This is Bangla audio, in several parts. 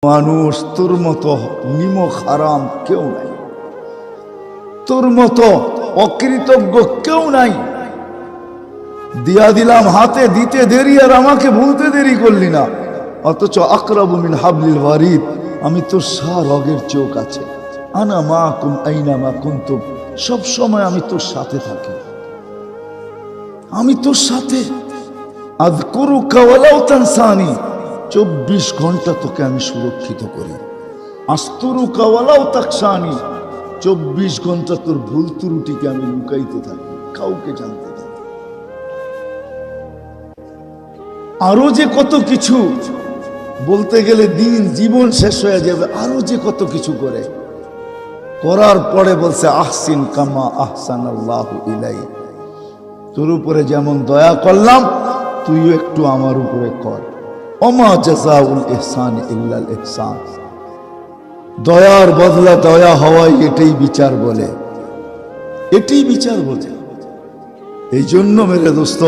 মানুষ তোর মতো নিমক হারাম কেউ নাই, তোর মতো অকৃতজ্ঞ কেউ নাই। দিয়া দিলাম হাতে, দিতে দেরি আর আমাকে ভুলতে দেরি করলি না। অথচ আকরাবু মিন হাবলিল ওয়ারিদ, আমি তোর রগের চোখ আছে। আনা মাকুম আইনা মা কুনতুম, সব সময় আমি তোর সাথে থাকি, আমি তোর সাথে। আযকুরুকা ওয়ালাউ তানসানি, 24 ঘন্টা তোকে আমি সুরক্ষিত করি। আস্তুরুকা ওয়ালাউ তাকশানি, 24 ঘন্টা তোর ভুল ত্রুটিকে আমি লুকাইতে থাকি, কাউকে জানতে দেই। আরো যে কত কিছু বলতে গেলে দিন জীবন শেষ হয়ে যাবে। আরো যে কত কিছু করে, করার পরে বলছে আহসিন কামা আহসানাল্লাহু ইলাইক, তোর উপরে যেমন দয়া করলাম তুইও একটু আমার উপরে কর। ওমা জাযাউল ইহসান ইল্লাল ইহসান, দয়ার বদলা দয়া হওয়াই এটাই বিচার বলে, এটাই বিচার বলে। এই জন্য মেরে দোস্ত,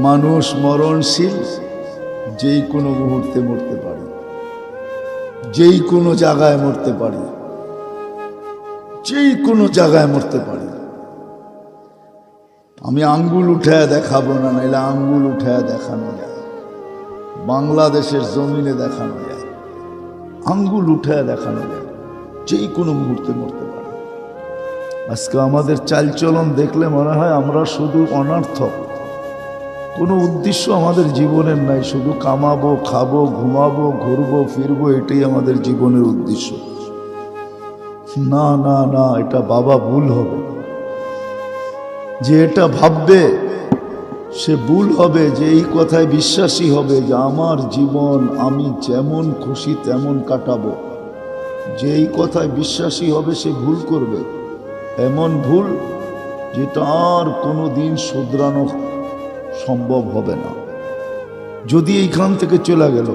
মানুষ মরণশীল, যেই কোনো মুহূর্তে মরতে পারে, যেই কোনো জায়গায় মরতে পারে, যেই কোনো জায়গায় মরতে পারে। আমি আঙ্গুল উঠায় দেখাবো না, নাইলে আঙ্গুল উঠায় দেখানো যায়, বাংলাদেশের জমিনে দেখানো যায়, আঙ্গুল উঠায় দেখানো যায়, যেই কোনো মুহূর্তে মরতে পারে। আজকে আমাদের চালচলন দেখলে মনে হয় আমরা শুধু অনর্থক, কোনো উদ্দেশ্য আমাদের জীবনের নাই, শুধু কামাবো, খাবো, ঘুমাবো, ঘুরবো, ফিরবো, এটাই আমাদের জীবনের উদ্দেশ্য। না না না, এটা বাবা ভুল হবে। যে এটা ভাববে সে ভুল হবে, যে এই কথায় বিশ্বাসী হবে যে আমার জীবন আমি যেমন খুশি তেমন কাটাবো। যে এই কথায় বিশ্বাসী হবে সে ভুল করবে, এমন ভুল যেটা আর কোনো দিন শুধরানো সম্ভব হবে না। যদি এইখান থেকে চলে গেল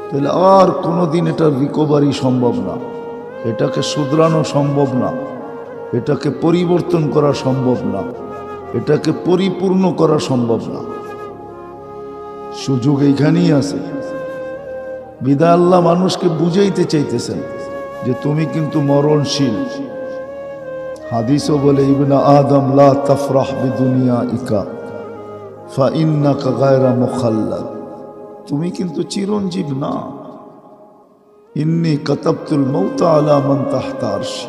তাহলে আর কোনো দিন এটার রিকভারি সম্ভব না, এটাকে শুধরানো সম্ভব না, এটাকে পরিবর্তন করা সম্ভব না, এটাকে পরিপূর্ণ করা সম্ভব না। সুযোগ এইখানেই আছে। বিধায় আল্লাহ মানুষকে বুঝাইতে চাইতেছেন যে তুমি কিন্তু মরণশীল। হাদিসও বলে, ইবনা আদম লা তাফরাহ বিদুনিয়াইকা ফাইন্নাকা গায়রা মুখাল্লাদ, তুমি কিন্তু চিরঞ্জীব না। ইন্নী কাতাবতুল মাউতা আলা মান তাহতা আরশি,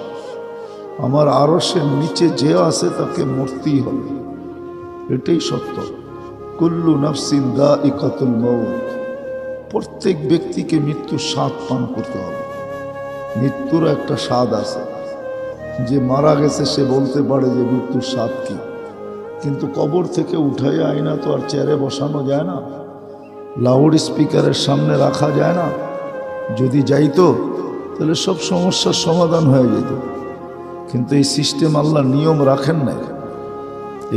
আমার আরশের নিচে যে আছে তাকে মরতেই হবে, এটাই সত্য। কুল্লু নাফসিন যায়িকাতুল মাউত, প্রত্যেক ব্যক্তিকে মৃত্যুর স্বাদ পান করতে হবে। মৃত্যুর একটা স্বাদ আছে, যে মারা গেছে সে বলতে পারে যে মৃত্যুর স্বাদ কি, কিন্তু কবর থেকে উঠাইয়া আয়না তো আর চেয়ারে বসানো যায় না, লাউড স্পিকারের সামনে রাখা যায় না। যদি যাইতো তাহলে সব সমস্যার সমাধান হয়ে যেত, কিন্তু এই সিস্টেম আল্লাহ নিয়ম রাখেন নাই।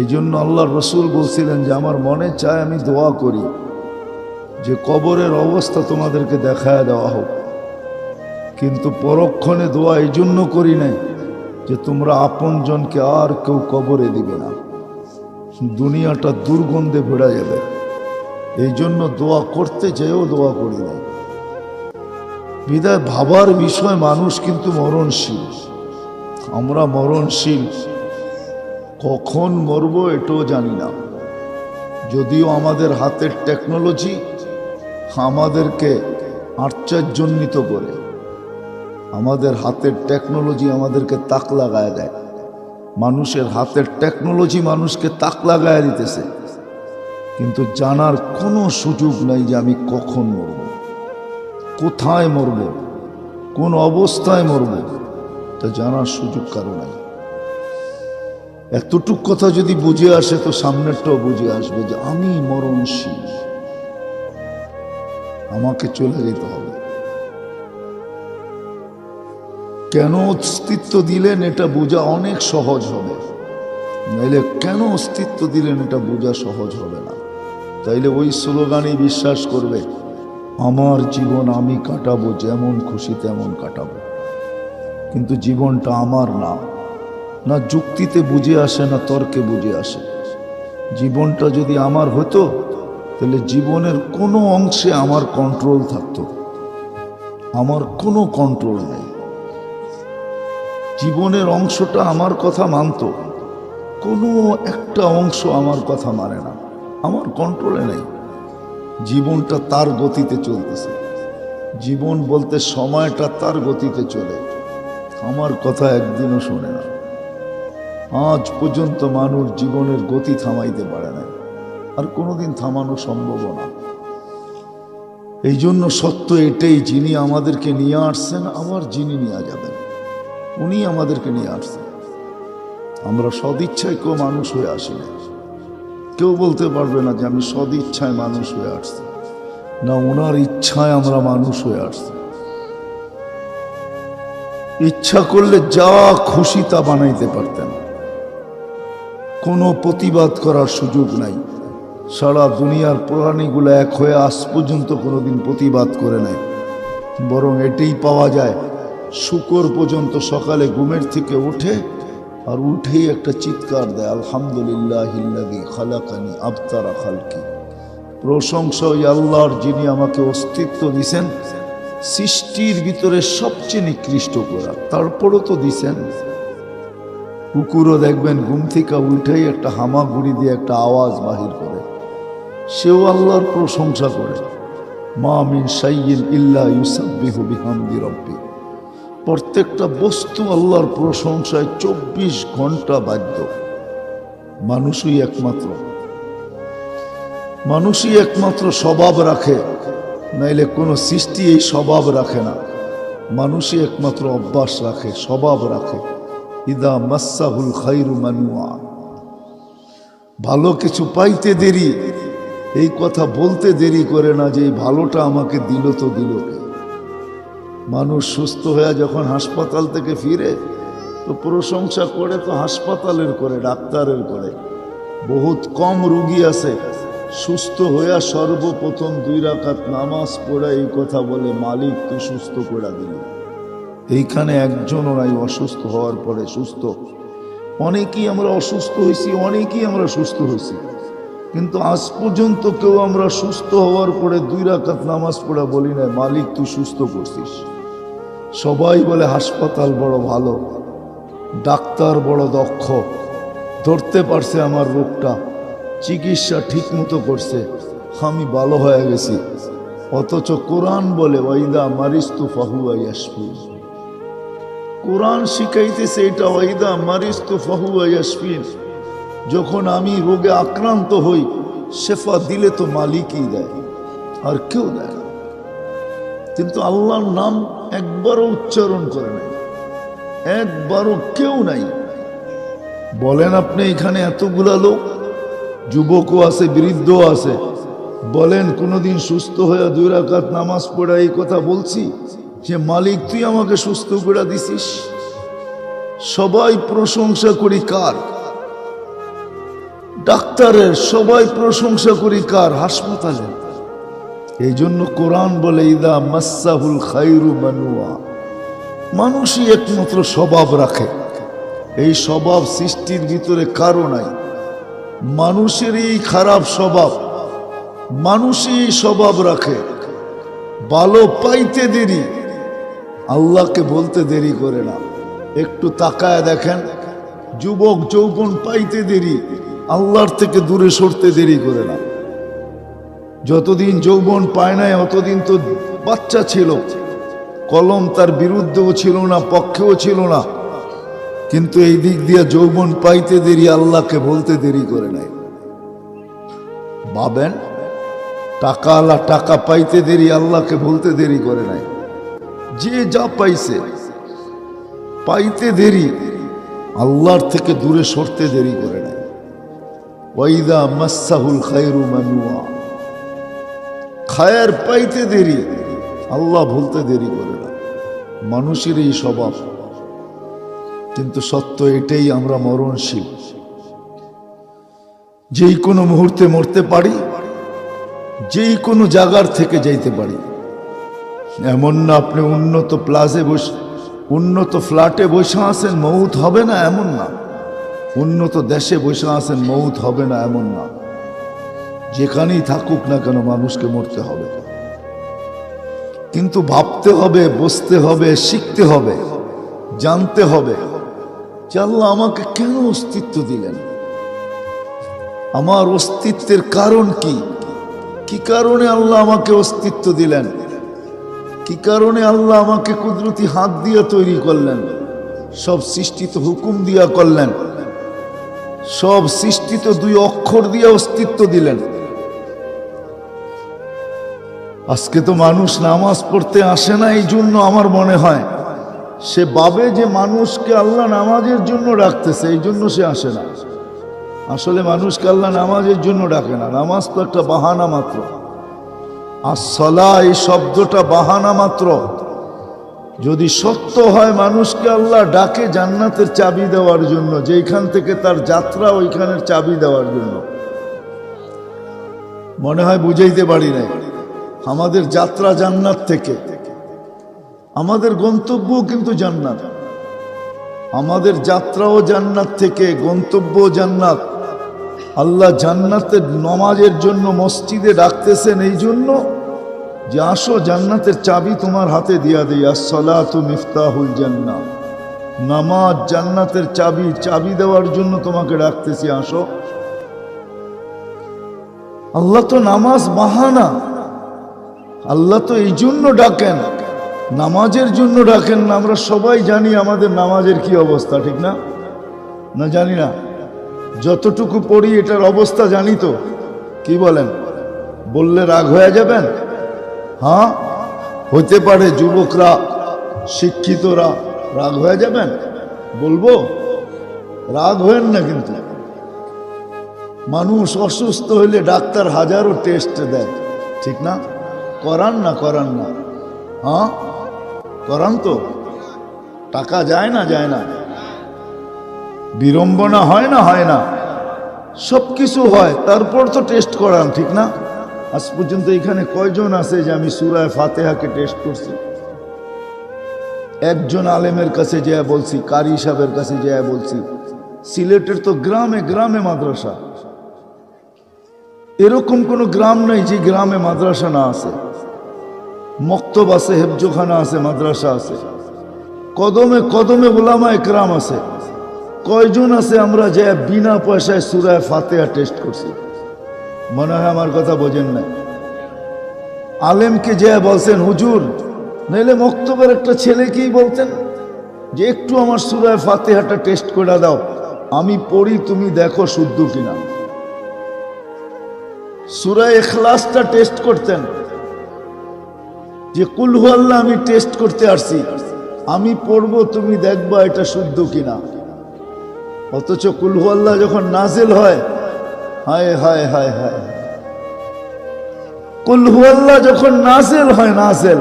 এই জন্য আল্লাহর রসুল বলছিলেন যে আমার মনে চায় আমি দোয়া করি যে কবরের অবস্থা তোমাদেরকে দেখায় দেওয়া হোক, কিন্তু পরক্ষণে দোয়া এই জন্য করি নাই যে তোমরা আপনজনকে আর কেউ কবরে দিবে না, দুনিয়াটা দুর্গন্ধে ভরে যাবে। এই জন্য দোয়া করতে চেয়েও দোয়া করি নাই। বিদায় ভাবার বিষয়, মানুষ কিন্তু মরণশীল, আমরা মরণশীল। কখন মরব এটাও জানি না। যদিও আমাদের হাতের টেকনোলজি আমাদেরকে আশ্চর্যান্বিত করে, আমাদের হাতের টেকনোলজি আমাদেরকে তাক লাগায় দেয়। মানুষের হাতের টেকনোলজি মানুষকে তাক লাগায় দিতেছে, কিন্তু জানার কোনো সুযোগ নাই যে আমি কখন মরব, কোথায় মরব, কোন অবস্থায় মরব, তা জানার সুযোগ কারো নাই। এতটুক কথা যদি বুঝে আসে তো সামনেরটাও বুঝে আসবে যে আমি মরণশীল, আমাকে চলে যেতে হবে। কেন অস্তিত্ব দিলেন এটা বোঝা অনেক সহজ হবে, নাইলে কেন অস্তিত্ব দিলেন এটা বোঝা সহজ হবে না। তাইলে ওই স্লোগানেই বিশ্বাস করবে, আমার জীবন আমি কাটাবো, যেমন খুশি তেমন কাটাবো। কিন্তু জীবনটা আমার না, না যুক্তিতে বুঝে আসে না তর্কে বুঝে আসে। জীবনটা যদি আমার হতো তাহলে জীবনের কোনো অংশে আমার কন্ট্রোল থাকতো, আমার কোনো কন্ট্রোল নেই। জীবনের অংশটা আমার কথা মানত, কোনো একটা অংশ আমার কথা মানে না, আমার কন্ট্রোলে নেই। জীবনটা তার গতিতে চলতেছে, জীবন বলতে সময়টা তার গতিতে চলে, আমার কথা একদিনও শোনে না। আজ পর্যন্ত মানুষ জীবনের গতি থামাইতে পারে না, আর কোনোদিন থামানো সম্ভব না। এই জন্য সত্য এটাই, যিনি আমাদেরকে নিয়ে আসছেন আবার যিনি নিয়ে যাবেন, উনি আমাদেরকে নিয়ে আসছেন। আমরা সদিচ্ছায় কেউ মানুষ হয়ে আসি না। কেউ বলতে পারবে না যে আমি সদিচ্ছায় মানুষ হয়ে আসছি, না, ওনার ইচ্ছায় আমরা মানুষ হয়ে আসছি। ইচ্ছা করলে যা খুশি তা বানাইতে পারতেন, কোনো প্রতিবাদ করার সুযোগ নাই। সারা দুনিয়ার প্রাণীগুলো এক হয়ে আজ পর্যন্ত কোনোদিন প্রতিবাদ করে নাই। বরং এটাই পাওয়া যায়, শুকর পর্যন্ত সকালে ঘুমের থেকে উঠে আর উঠেই একটা চিৎকার দেয়, আলহামদুলিল্লাহিল্লাযী খালাকানি আবতারা খালকি। প্রশংসা ওই আল্লাহর, যিনি আমাকে অস্তিত্ব দিছেন সৃষ্টির ভিতরে সবচেয়ে নিকৃষ্ট করা, তারপরও তো দিছেন। কুকুরও দেখবেন ঘুম থেকে উঠেই একটা হামাগুড়ি দিয়ে একটা আওয়াজ বাহির করে, সেও আল্লাহর প্রশংসা করে। মা মিন শাইইন ইল্লা ইউসাব্বিহু বিহামদি রাব্বি। প্রত্যেকটা বস্তু আল্লাহর প্রশংসায় 24 ঘন্টা বাধ্য। মানুষই একমাত্র স্বভাব রাখে, নাইলে কোনো সৃষ্টি এই স্বভাব রাখে না। মানুষই একমাত্র অভ্যাস রাখে, স্বভাব রাখে। ইদা মাসাহুল খাইরু মানুয়া। ভালো কিছু পাইতে দেরি, এই কথা বলতে দেরি করে না যে এই ভালোটা আমাকে দিল তো দিল কে। মানুষ সুস্থ হয়ে যখন হাসপাতাল থেকে ফিরে তো প্রশংসা করে তো হাসপাতালের করে, ডাক্তারের করে। বহুত কম রুগী আছে সুস্থ হইয়া সর্বপ্রথম 2 রাকাত নামাজ পড়ে এই কথা বলে, মালিক তুই সুস্থ করে দিল। এইখানে একজনও নাই অসুস্থ হওয়ার পরে সুস্থ। অনেকেই আমরা অসুস্থ হয়েছি, অনেকেই আমরা সুস্থ হয়েছি, কিন্তু আজ পর্যন্ত কেউ আমরা সুস্থ হওয়ার পরে 2 রাকাত নামাজ পড়া বলি না, মালিক তুই সুস্থ করছিস। সবাই বলে হাসপাতাল বড় ভালো, ডাক্তার বড় দক্ষ, ধরতে পারছে আমার রোগটা, চিকিৎসা ঠিক মতো করছে, আমি ভালো হয়ে গেছি। অথচ কোরআন বলে ওয়াইদা মারিস্তু ফাহুয়া ইয়াশফিন। কোরআন শিখাইতেছে এটা, ওয়াইদা মারিস্তু ফাহুয়া ইয়াশফিন। যখন আমি রোগে আক্রান্ত হই, শেফা দিলে তো মালিকই দেয়, আর কেউ দেয় না। কিন্তু আল্লাহর নাম একবারও উচ্চারণ করে নাই, একবারও কেউ নাই। বলেন আপনি এখানে এতগুলা লোক, যুবকও আছে, বৃদ্ধও আছে, বলেন কোনোদিন সুস্থ হয়ে 2 রাকাত নামাজ পড়া এই কথা বলছি যে মালিক তুই আমাকে সুস্থ করে দিছিস? সবাই প্রশংসা করি কার? ডাক্তারের। সবাই প্রশংসা করি কার? হাসপাতালের। এই জন্য কোরআন বলে ইদা মাসাহুল খাইরু মানুয়া। মানুষই একমাত্র স্বভাব রাখে, এই স্বভাব সৃষ্টির ভিতরে কারো নাই। মানুষেরই খারাপ স্বভাব, মানুষই স্বভাব রাখে। ভালো পাইতে দেরি, আল্লাহকে বলতে দেরি করে না। একটু তাকায় দেখেন, যুবক যৌবন পাইতে দেরি, আল্লাহর থেকে দূরে সরতে দেরি করে না। যতদিন যৌবন পায় নাই অতদিন তো বাচ্চা ছিল, কলম তার বিরুদ্ধেও ছিল না, পক্ষেও ছিল না। কিন্তু এই দিক দিয়ে যৌবন পাইতে দেরি, আল্লাহকে বলতে দেরি করে নাই। ভাবেন, টাকা আলা টাকা পাইতে দেরি, আল্লাহকে বলতে দেরি করে নাই। যে যা পাইছে পাইতে দেরি, আল্লাহর থেকে দূরে সরতে দেরি করে নাই। ওয়াইদা মাসাহুল খায়রু মানুয়া। খায়ের পাইতে দেরি, আল্লাহ বলতে দেরি করে না। মানুষের এই স্বভাব। কিন্তু সত্য এটাই, আমরা মরণশীল। যেই কোনো মুহূর্তে মরতে পারি, যেই কোনো জায়গার থেকে যাইতে পারি। এমন না আপনি উন্নত প্লাজে বসে, উন্নত ফ্ল্যাটে বসে আছেন মৌত হবে না, এমন না। উন্নত দেশে বসে আছেন মৌত হবে না, এমন না। যেখানেই থাকুক না কেন মানুষকে মরতে হবে। কিন্তু ভাবতে হবে, বসতে হবে, শিখতে হবে, জানতে হবে যে আল্লাহ আমাকে কেন অস্তিত্ব দিলেন, আমার অস্তিত্বের কারণ কি, কি কারণে আল্লাহ আমাকে অস্তিত্ব দিলেন, কি কারণে আল্লাহ আমাকে কুদরতি হাত দিয়ে তৈরি করলেন, সব সৃষ্টি তো হুকুম দিয়া করলেন, সব সৃষ্টি তো দুই অক্ষর দিয়ে অস্তিত্ব দিলেন। আজকে তো মানুষ নামাজ পড়তে আসে না, এই জন্য আমার মনে হয় সে ভাবে যে মানুষকে আল্লাহ নামাজের জন্য ডাকতেছে, এই জন্য সে আসে না। আসলে মানুষকে আল্লাহ নামাজের জন্য ডাকে না, নামাজ তো একটা বাহানা মাত্র। আসসালাহ এই শব্দটা বাহানা মাত্র। যদি সত্য হয় মানুষকে আল্লাহ ডাকে জান্নাতের চাবি দেওয়ার জন্য, যেখান থেকে তার যাত্রা ওইখানের চাবি দেওয়ার জন্য। মনে হয় বুঝাইতে পারি নাই, আমাদের যাত্রা জান্নাত থেকে, আমাদের গন্তব্য কিন্তু জান্নাত, আমাদের যাত্রাও জান্নাত থেকে, গন্তব্য জান্নাত। আল্লাহ জান্নাতের নামাজের জন্য মসজিদে ডাকতেছেন এই জন্য যে আসো জান্নাতের চাবি তোমার হাতে দিয়া দেই। আসসালাতু মিফতাহুল জান্নাহ, নামাজ জান্নাতের চাবি, চাবি দেওয়ার জন্য তোমাকে ডাকতেছি, আসো। আল্লাহ তো নামাজ বাহানা, আল্লাহ তো এই জন্য ডাকেন, নামাজের জন্য ডাকেন না। আমরা সবাই জানি আমাদের নামাজের কি অবস্থা, ঠিক না? না জানি না? যতটুকু পড়ি এটার অবস্থা জানি তো। কি বলেন? বললে রাগ হয়ে যাবেন? হ্যাঁ, হতে পারে যুবকরা, শিক্ষিতরা রাগ হয়ে যাবেন। বলবো রাগ হয়েন না, কিন্তু মানুষ অসুস্থ হইলে ডাক্তার হাজারো টেস্ট দেয়, ঠিক না? করান না? করান না? হ্যাঁ করান তো। টাকা যায় না? যায় না? বিড়ম্বনা হয় না? হয় না? সব কিছু হয়, তারপর তো টেস্ট করান, ঠিক না? আজ পর্যন্ত এখানে কয়জন আছে যে আমি সূরা ফাতিহাকে টেস্ট করছি? একজন আলেমের কাছে যেয়ে বলছি, কারি সাহেবের কাছে যেয়ে বলছি। সিলেটের তো গ্রামে গ্রামে মাদ্রাসা, এরকম কোনো গ্রাম নাই যে গ্রামে মাদ্রাসা না আছে। মক্তব আছে, হেফজোখানা আছে, মাদ্রাসা আছে, কদমে কদমে উলামা একরাম আছে। কয়জন আছে আমরা যে বিনা পয়সায় সূরা ফাতিহা টেস্ট করছি? মনে হয় আমার কথা বোঝেন না। আলেমকে যে বলছেন হুজুর, নাইলে মক্তবের একটা ছেলেকেই বলতেন যে একটু আমার সূরা ফাতিহাটা টেস্ট করে দাও, আমি পড়ি, তুমি দেখো শুদ্ধ কিনা। সূরা ইখলাসটা টেস্ট করতেন, যে কুল হু আল্লাহ আমি টেস্ট করতে আসছি, আমি পড়বো, তুমি দেখবা এটা শুদ্ধ কিনা। অথচ কুল হু আল্লাহ যখন নাজিল হয়, হায় হায় হায় হায়, কুল হু আল্লাহ যখন নাজিল হয়, নাজিল,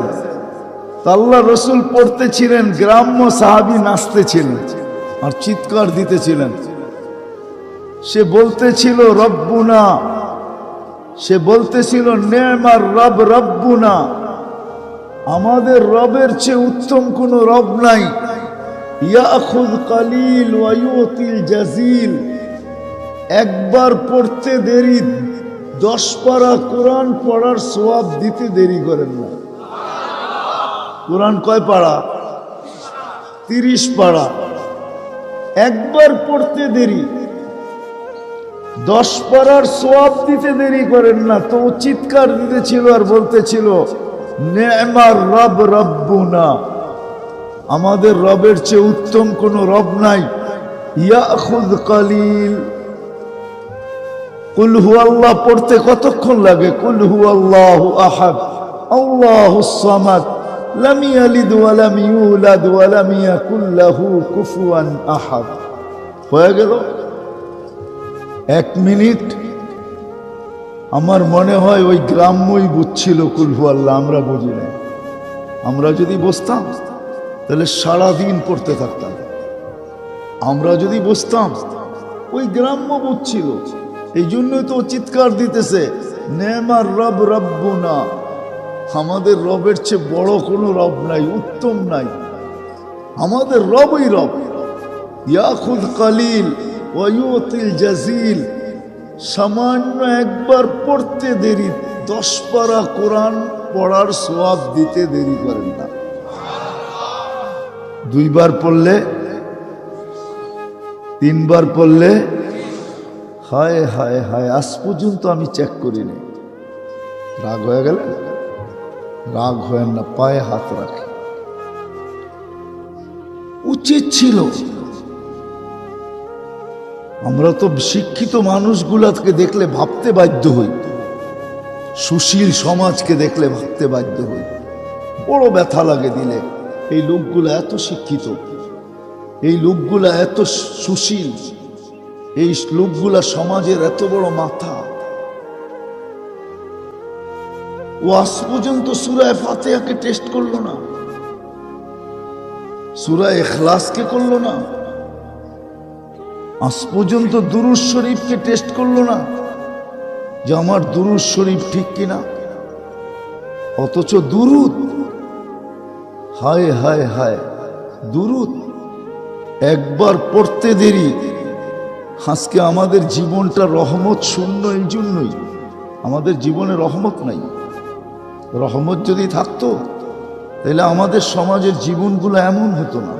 আল্লাহ রসুল পড়তেছিলেন, গ্রাম্য সাহাবী নাচতেছিলেন আর চিৎকার দিতেছিলেন। সে বলতেছিল রব্বুনা, সে বলতেছিল নেমার রব রব্বুনা, আমাদের রবের চেয়ে উত্তম কোন রব নাই। ইয়াখুয কালিল ওয়া ইউতিল জাজিল, একবার পড়তে দেরি 10 পারা কোরআন পড়ার সওয়াব দিতে দেরি করেন না। কোরআন কয় পারা? 30 পারা। একবার পড়তে দেরি, 10 পারার সওয়াব দিতে দেরি করেন না। তো চিৎকার দিতেছিল আর বলতেছিল নেমার রব রব্বুনা, আমাদের রবের চেয়ে উত্তম কোন রব নাই। ইয়াখুয কালিল, কুল হু আল্লাহ পড়তে কতক্ষণ লাগে? কুল হু আল্লাহু আহাদ আল্লাহুস সামাদ লাম ইয়ালিদ ওয়া লাম ইউলাদ ওয়া লাম ইয়াকুল লাহু কুফুয়ান আহাদ। হয়ে গেল 1 মিনিট। আমার মনে হয় ওই গ্রাম্যই বুঝছিল কুল হু আল্লাহ, আমরা বুঝি না। আমরা যদি বসতাম তাহলে সারাদিন পড়তে থাকতাম। আমরা যদি বসতাম, ওই গ্রাম্য বুঝছিল, এই জন্যই তো চিৎকার দিতেছে নেমার রব রব্বুনা, আমাদের রবের চেয়ে বড় কোনো রব নাই, উত্তম নাই, আমাদের রবই রব। ইয়াখুয কালিল ওয়া ইউতিল জাজিল, সামান্য একবার পড়তে দেরি 10 পারা কোরআন পড়ার সওয়াব দিতে দেরি করেন না। 2 বার পড়লে, 3 বার পড়লে, হায় হায় হায়, আজ পর্যন্ত আমি চেক করিনি। রাগ হয়ে গেলে? রাগ হয়েন না, পায়ে হাত রাখে। উচিত ছিল, আমরা তো শিক্ষিত মানুষগুলাকে দেখলে ভাবতে বাধ্য হই, সুশীল সমাজকে দেখলে ভাবতে বাধ্য হই, বড় ব্যথা লাগে দিলে। এই লোকগুলা এত শিক্ষিত, এই লোকগুলা এত সুশীল, এই লোকগুলা সমাজের এত বড় মাথা, ও আজ পর্যন্ত সূরা ফাতিহাকে টেস্ট করলো না, সূরা ইখলাসকে করলো না, আজ পর্যন্ত দুরূদ শরীফকে টেস্ট করলো না যে আমার দুরূদ শরীফ ঠিক কিনা। অথচ দুরূদ, হায় হায় হায়, দুরূদ একবার পড়তে দেরি। আজকে আমাদের জীবনটা রহমত শূন্য, এই জন্যই আমাদের জীবনে রহমত নাই। রহমত যদি থাকতো তাহলে আমাদের সমাজের জীবনগুলো এমন হতো না।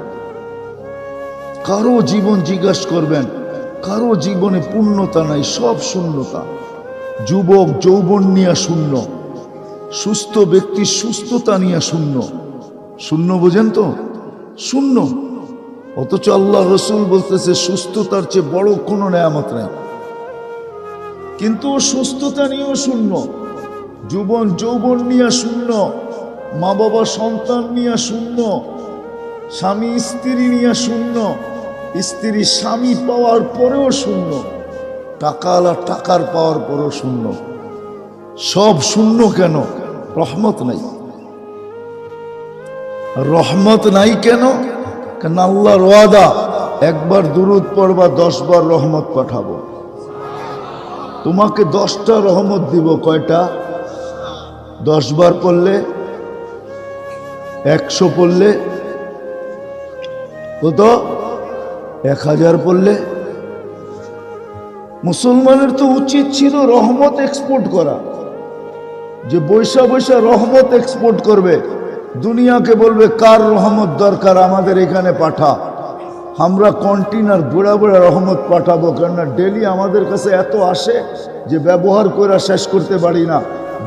কারো জীবন জিজ্ঞাসা করবেন, কারো জীবনে পূর্ণতা নাই, সব শূন্যতা। যুবক যৌবন নিয়ে শূন্য, সুস্থ ব্যক্তির সুস্থতা নিয়ে শূন্য। শূন্য বোঝেন তো? শূন্য। অথচ আল্লাহ রসুল বলতেছে সুস্থতার চেয়ে বড় কোনো নেয়ামত নাই, কিন্তু সুস্থতা নিয়েও শূন্য, যৌবন যৌবন নিয়ে শূন্য, মা বাবা সন্তান নিয়ে শূন্য, স্বামী স্ত্রী নিয়ে শূন্য, স্ত্রী স্বামী পাওয়ার পরেও শূন্য, টাকাওয়ালা টাকার পাওয়ার পরেও শূন্য। সব শূন্য কেন? রহমত নাই। রহমত নাই কেন? কারণ আল্লাহর ওয়াদা, একবার দুরূদ পড়বা 10 বার রহমত পাঠাবো। তোমাকে 10টা রহমত দিব। কয়টা? 10 বার পড়লে, 100 পড়লে কত? 1000 পড়লে। মুসলমানের তো উচিত ছিল রহমত এক্সপোর্ট করা, যে বৈশা বৈশা রহমত এক্সপোর্ট করবে, দুনিয়াকে বলবে কার রহমত দরকার আমাদের এখানে পাঠা, আমরা কন্টিনার বুড়া বুড়া রহমত পাঠাবো। কেননা ডেলি আমাদের কাছে এত আসে যে ব্যবহার করে শেষ করতে পারি না,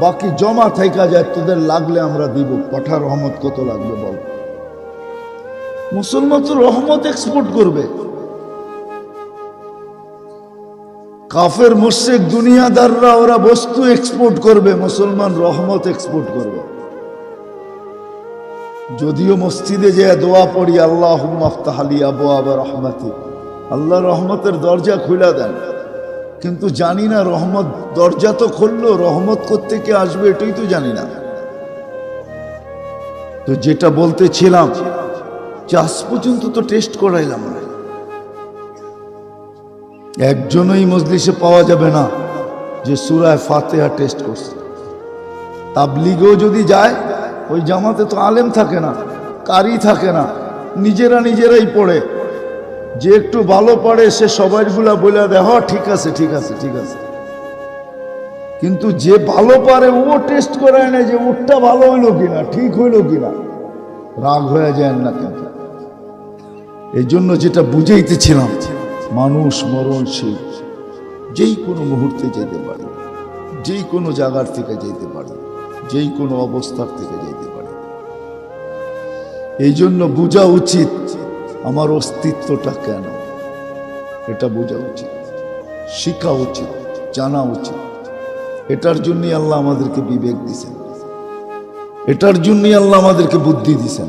বাকি জমা থাইকা যায়, তোদের লাগলে আমরা দিব। পাঠা রহমত কত লাগবে বল? মুসলমান তো রহমত এক্সপোর্ট করবে। কাফের মুশরিক দুনিয়াদাররা ওরা বস্তু এক্সপোর্ট করবে, মুসলমান রহমত এক্সপোর্ট করবে। যদিও মসজিদে যে দোয়া পড়ি, আল্লাহুম্মা আফতাহ লি আবওয়াবা রাহমাতি, আল্লাহ রহমতের দরজা খুলে দেন, কিন্তু জানি না রহমত দরজা তো খুললো, রহমত কোত্থেকে আসবে এটাই তো জানি না। তো যেটা বলতেছিলাম, যে আজ পর্যন্ত তো টেস্ট করাইলাম না, একজনই মজলিসে পাওয়া যাবে না যে সূরা ফাতিহা টেস্ট করছে। তাবলীগেও যদি যায়, ওই জামাতে তো আলেম থাকে না, কারি থাকে না, নিজেরাই পড়ে। যে একটু ভালো পড়ে সে সবাইগুলা বলে দেয়, হ্যাঁ ঠিক আছে ঠিক আছে ঠিক আছে, কিন্তু যে ভালো পারে ও টেস্ট করায় না যে ওরটা ভালো হইলো কিনা, ঠিক হইলো কিনা। রাগ হয়ে যায় না কেন? এই জন্য যেটা বুঝাইতেছিলাম, মানুষ মরণশীল, যেই কোনো মুহূর্তে যেতে পারে, যেই কোনো জায়গার থেকে যেতে পারে, যেই কোনো অবস্থার থেকে যেতে পারে। এই জন্য বোঝা উচিত আমার অস্তিত্বটা কেন, এটা বোঝা উচিত, শিখা উচিত, জানা উচিত। এটার জন্যই আল্লাহ আমাদেরকে বিবেক দিছেন, এটার জন্যই আল্লাহ আমাদেরকে বুদ্ধি দিছেন,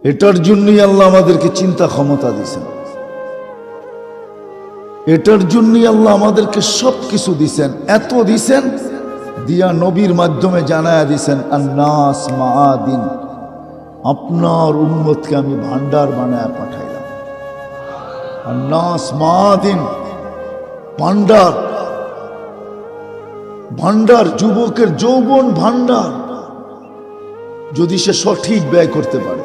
এটার জন্যই আল্লাহ আমাদেরকে চিন্তা ক্ষমতা দিছেন, এটার জন্যই আল্লাহ আমাদেরকে সব কিছু দিছেন। এত দিছেন দিয়া নবীর মাধ্যমে জানায়া দিছেন, আন্নাস মাআদিন, আপনার উম্মতকে আমি ভান্ডার বানায় পাঠাইলাম। আন্নাস মাআদিন, ভান্ডার, ভান্ডার, যুবকের যৌবন ভান্ডার, যদি সে সঠিক ব্যয় করতে পারে।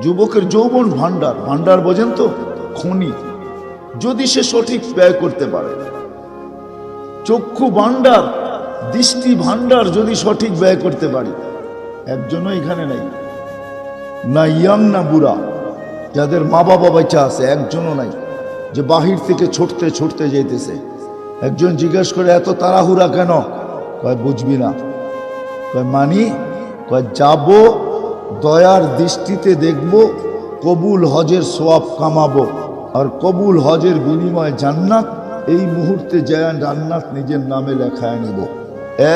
যুবকের যৌবন ভান্ডার, ভান্ডার বোঝেন তো? খনি, যদি সে সঠিক ব্যয় করতে পারে। চক্ষু ভান্ডার, দৃষ্টি ভান্ডার যদি সঠিক ব্যয় করতে পারি, একজনও এখানে নাই, না ইয়াং না বুড়া, যাদের মা বাবা বাচ্চা আছে একজনও নাই যে বাহির থেকে ছুটতে ছুটতে যাইতেছে। একজন জিজ্ঞেস করে এত তাড়াহুড়া কেন? কয় বুঝবি না। কয় মানি? কয় যাব, দয়ার দৃষ্টিতে দেখব, কবুল হজের সোয়াব কামাবো, আর কবুল হজের বিনিময়ে জান্নাত, এই মুহূর্তে যায় জান্নাত নিজের নামে লেখায় নিব।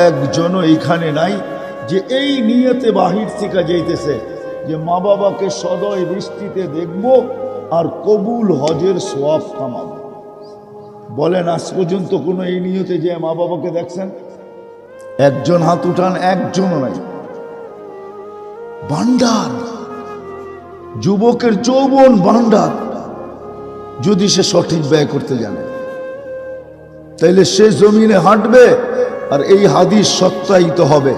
একজনও এইখানে নাই যে এই নিয়তে বাহির থেকে যাইতেছে যে মা বাবাকে সদয় দৃষ্টিতে দেখব আর কবুল হজের সোয়াব কামাবো। বলেন আজ পর্যন্ত কোনো এই নিয়তে যে মা বাবাকে দেখছেন? একজন হাত উঠান, একজনও নাই। ভান্ডার, যুবকের যৌবন ভান্ডার, যদি সে সঠিক ব্যয় করতে জানে তাইলে সে জমিনে হাঁটবে আর এই হাদিস সত্যায়িত হবে।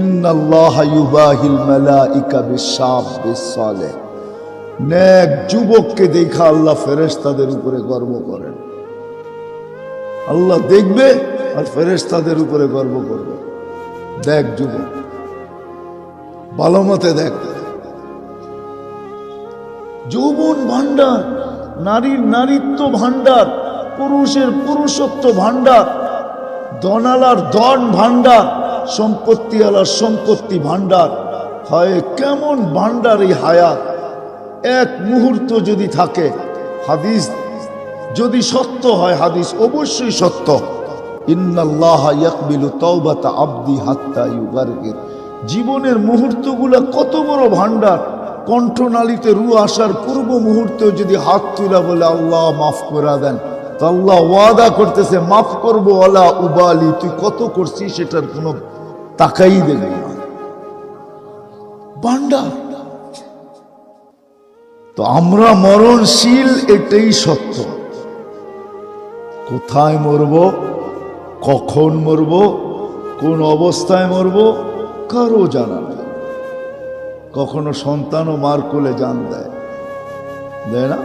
ইন্নাল্লাহা ইউবাহিল মালাইকা বিশাব বিসালেহ। নেক যুবককে দেখা আল্লাহ ফেরেশতাদের উপরে গর্ব করেন। আল্লাহ দেখবে আর ফেরেশতাদের উপরে গর্ব করবে। দেখ যুবক, ভালো মতে দেখ। যৌবন ভান্ডার, নারীর নারীত্ব ভান্ডার, পুরুষের পুরুষত্ব ভান্ডার, ধনালার ধন ভান্ডার, সম্পত্তি আলার সম্পত্তি ভান্ডার। হয় কেমন ভান্ডার এই হায়াত! এক মুহূর্ত যদি থাকে, হাদিস যদি সত্য হয়, হাদিস অবশ্যই সত্য, ইন্নাল্লাহা ইয়াকবিলু তাওবাতা আবদি হাত্তা ইউগারগির। জীবনের মুহূর্তগুলো কত বড় ভান্ডার! কণ্ঠনালীতে রু আসার পূর্ব মুহূর্তেও যদি হাত তুলা বলে আল্লাহ মাফ করে দেন, তো আল্লাহ ওয়াদা করতেছে মাফ করবো, ওয়ালা উবালি, তুই কত করছিস সেটার কোনো তাকাই দেখবি না। ভান্ডার। তো আমরা মরণশীল, এটাই সত্য। কোথায় মরব, কখন মরব, কোন অবস্থায় মরব, কারো জানা নেই। কখনো সন্তানও মার কোলে জান দেয়, দেয় না?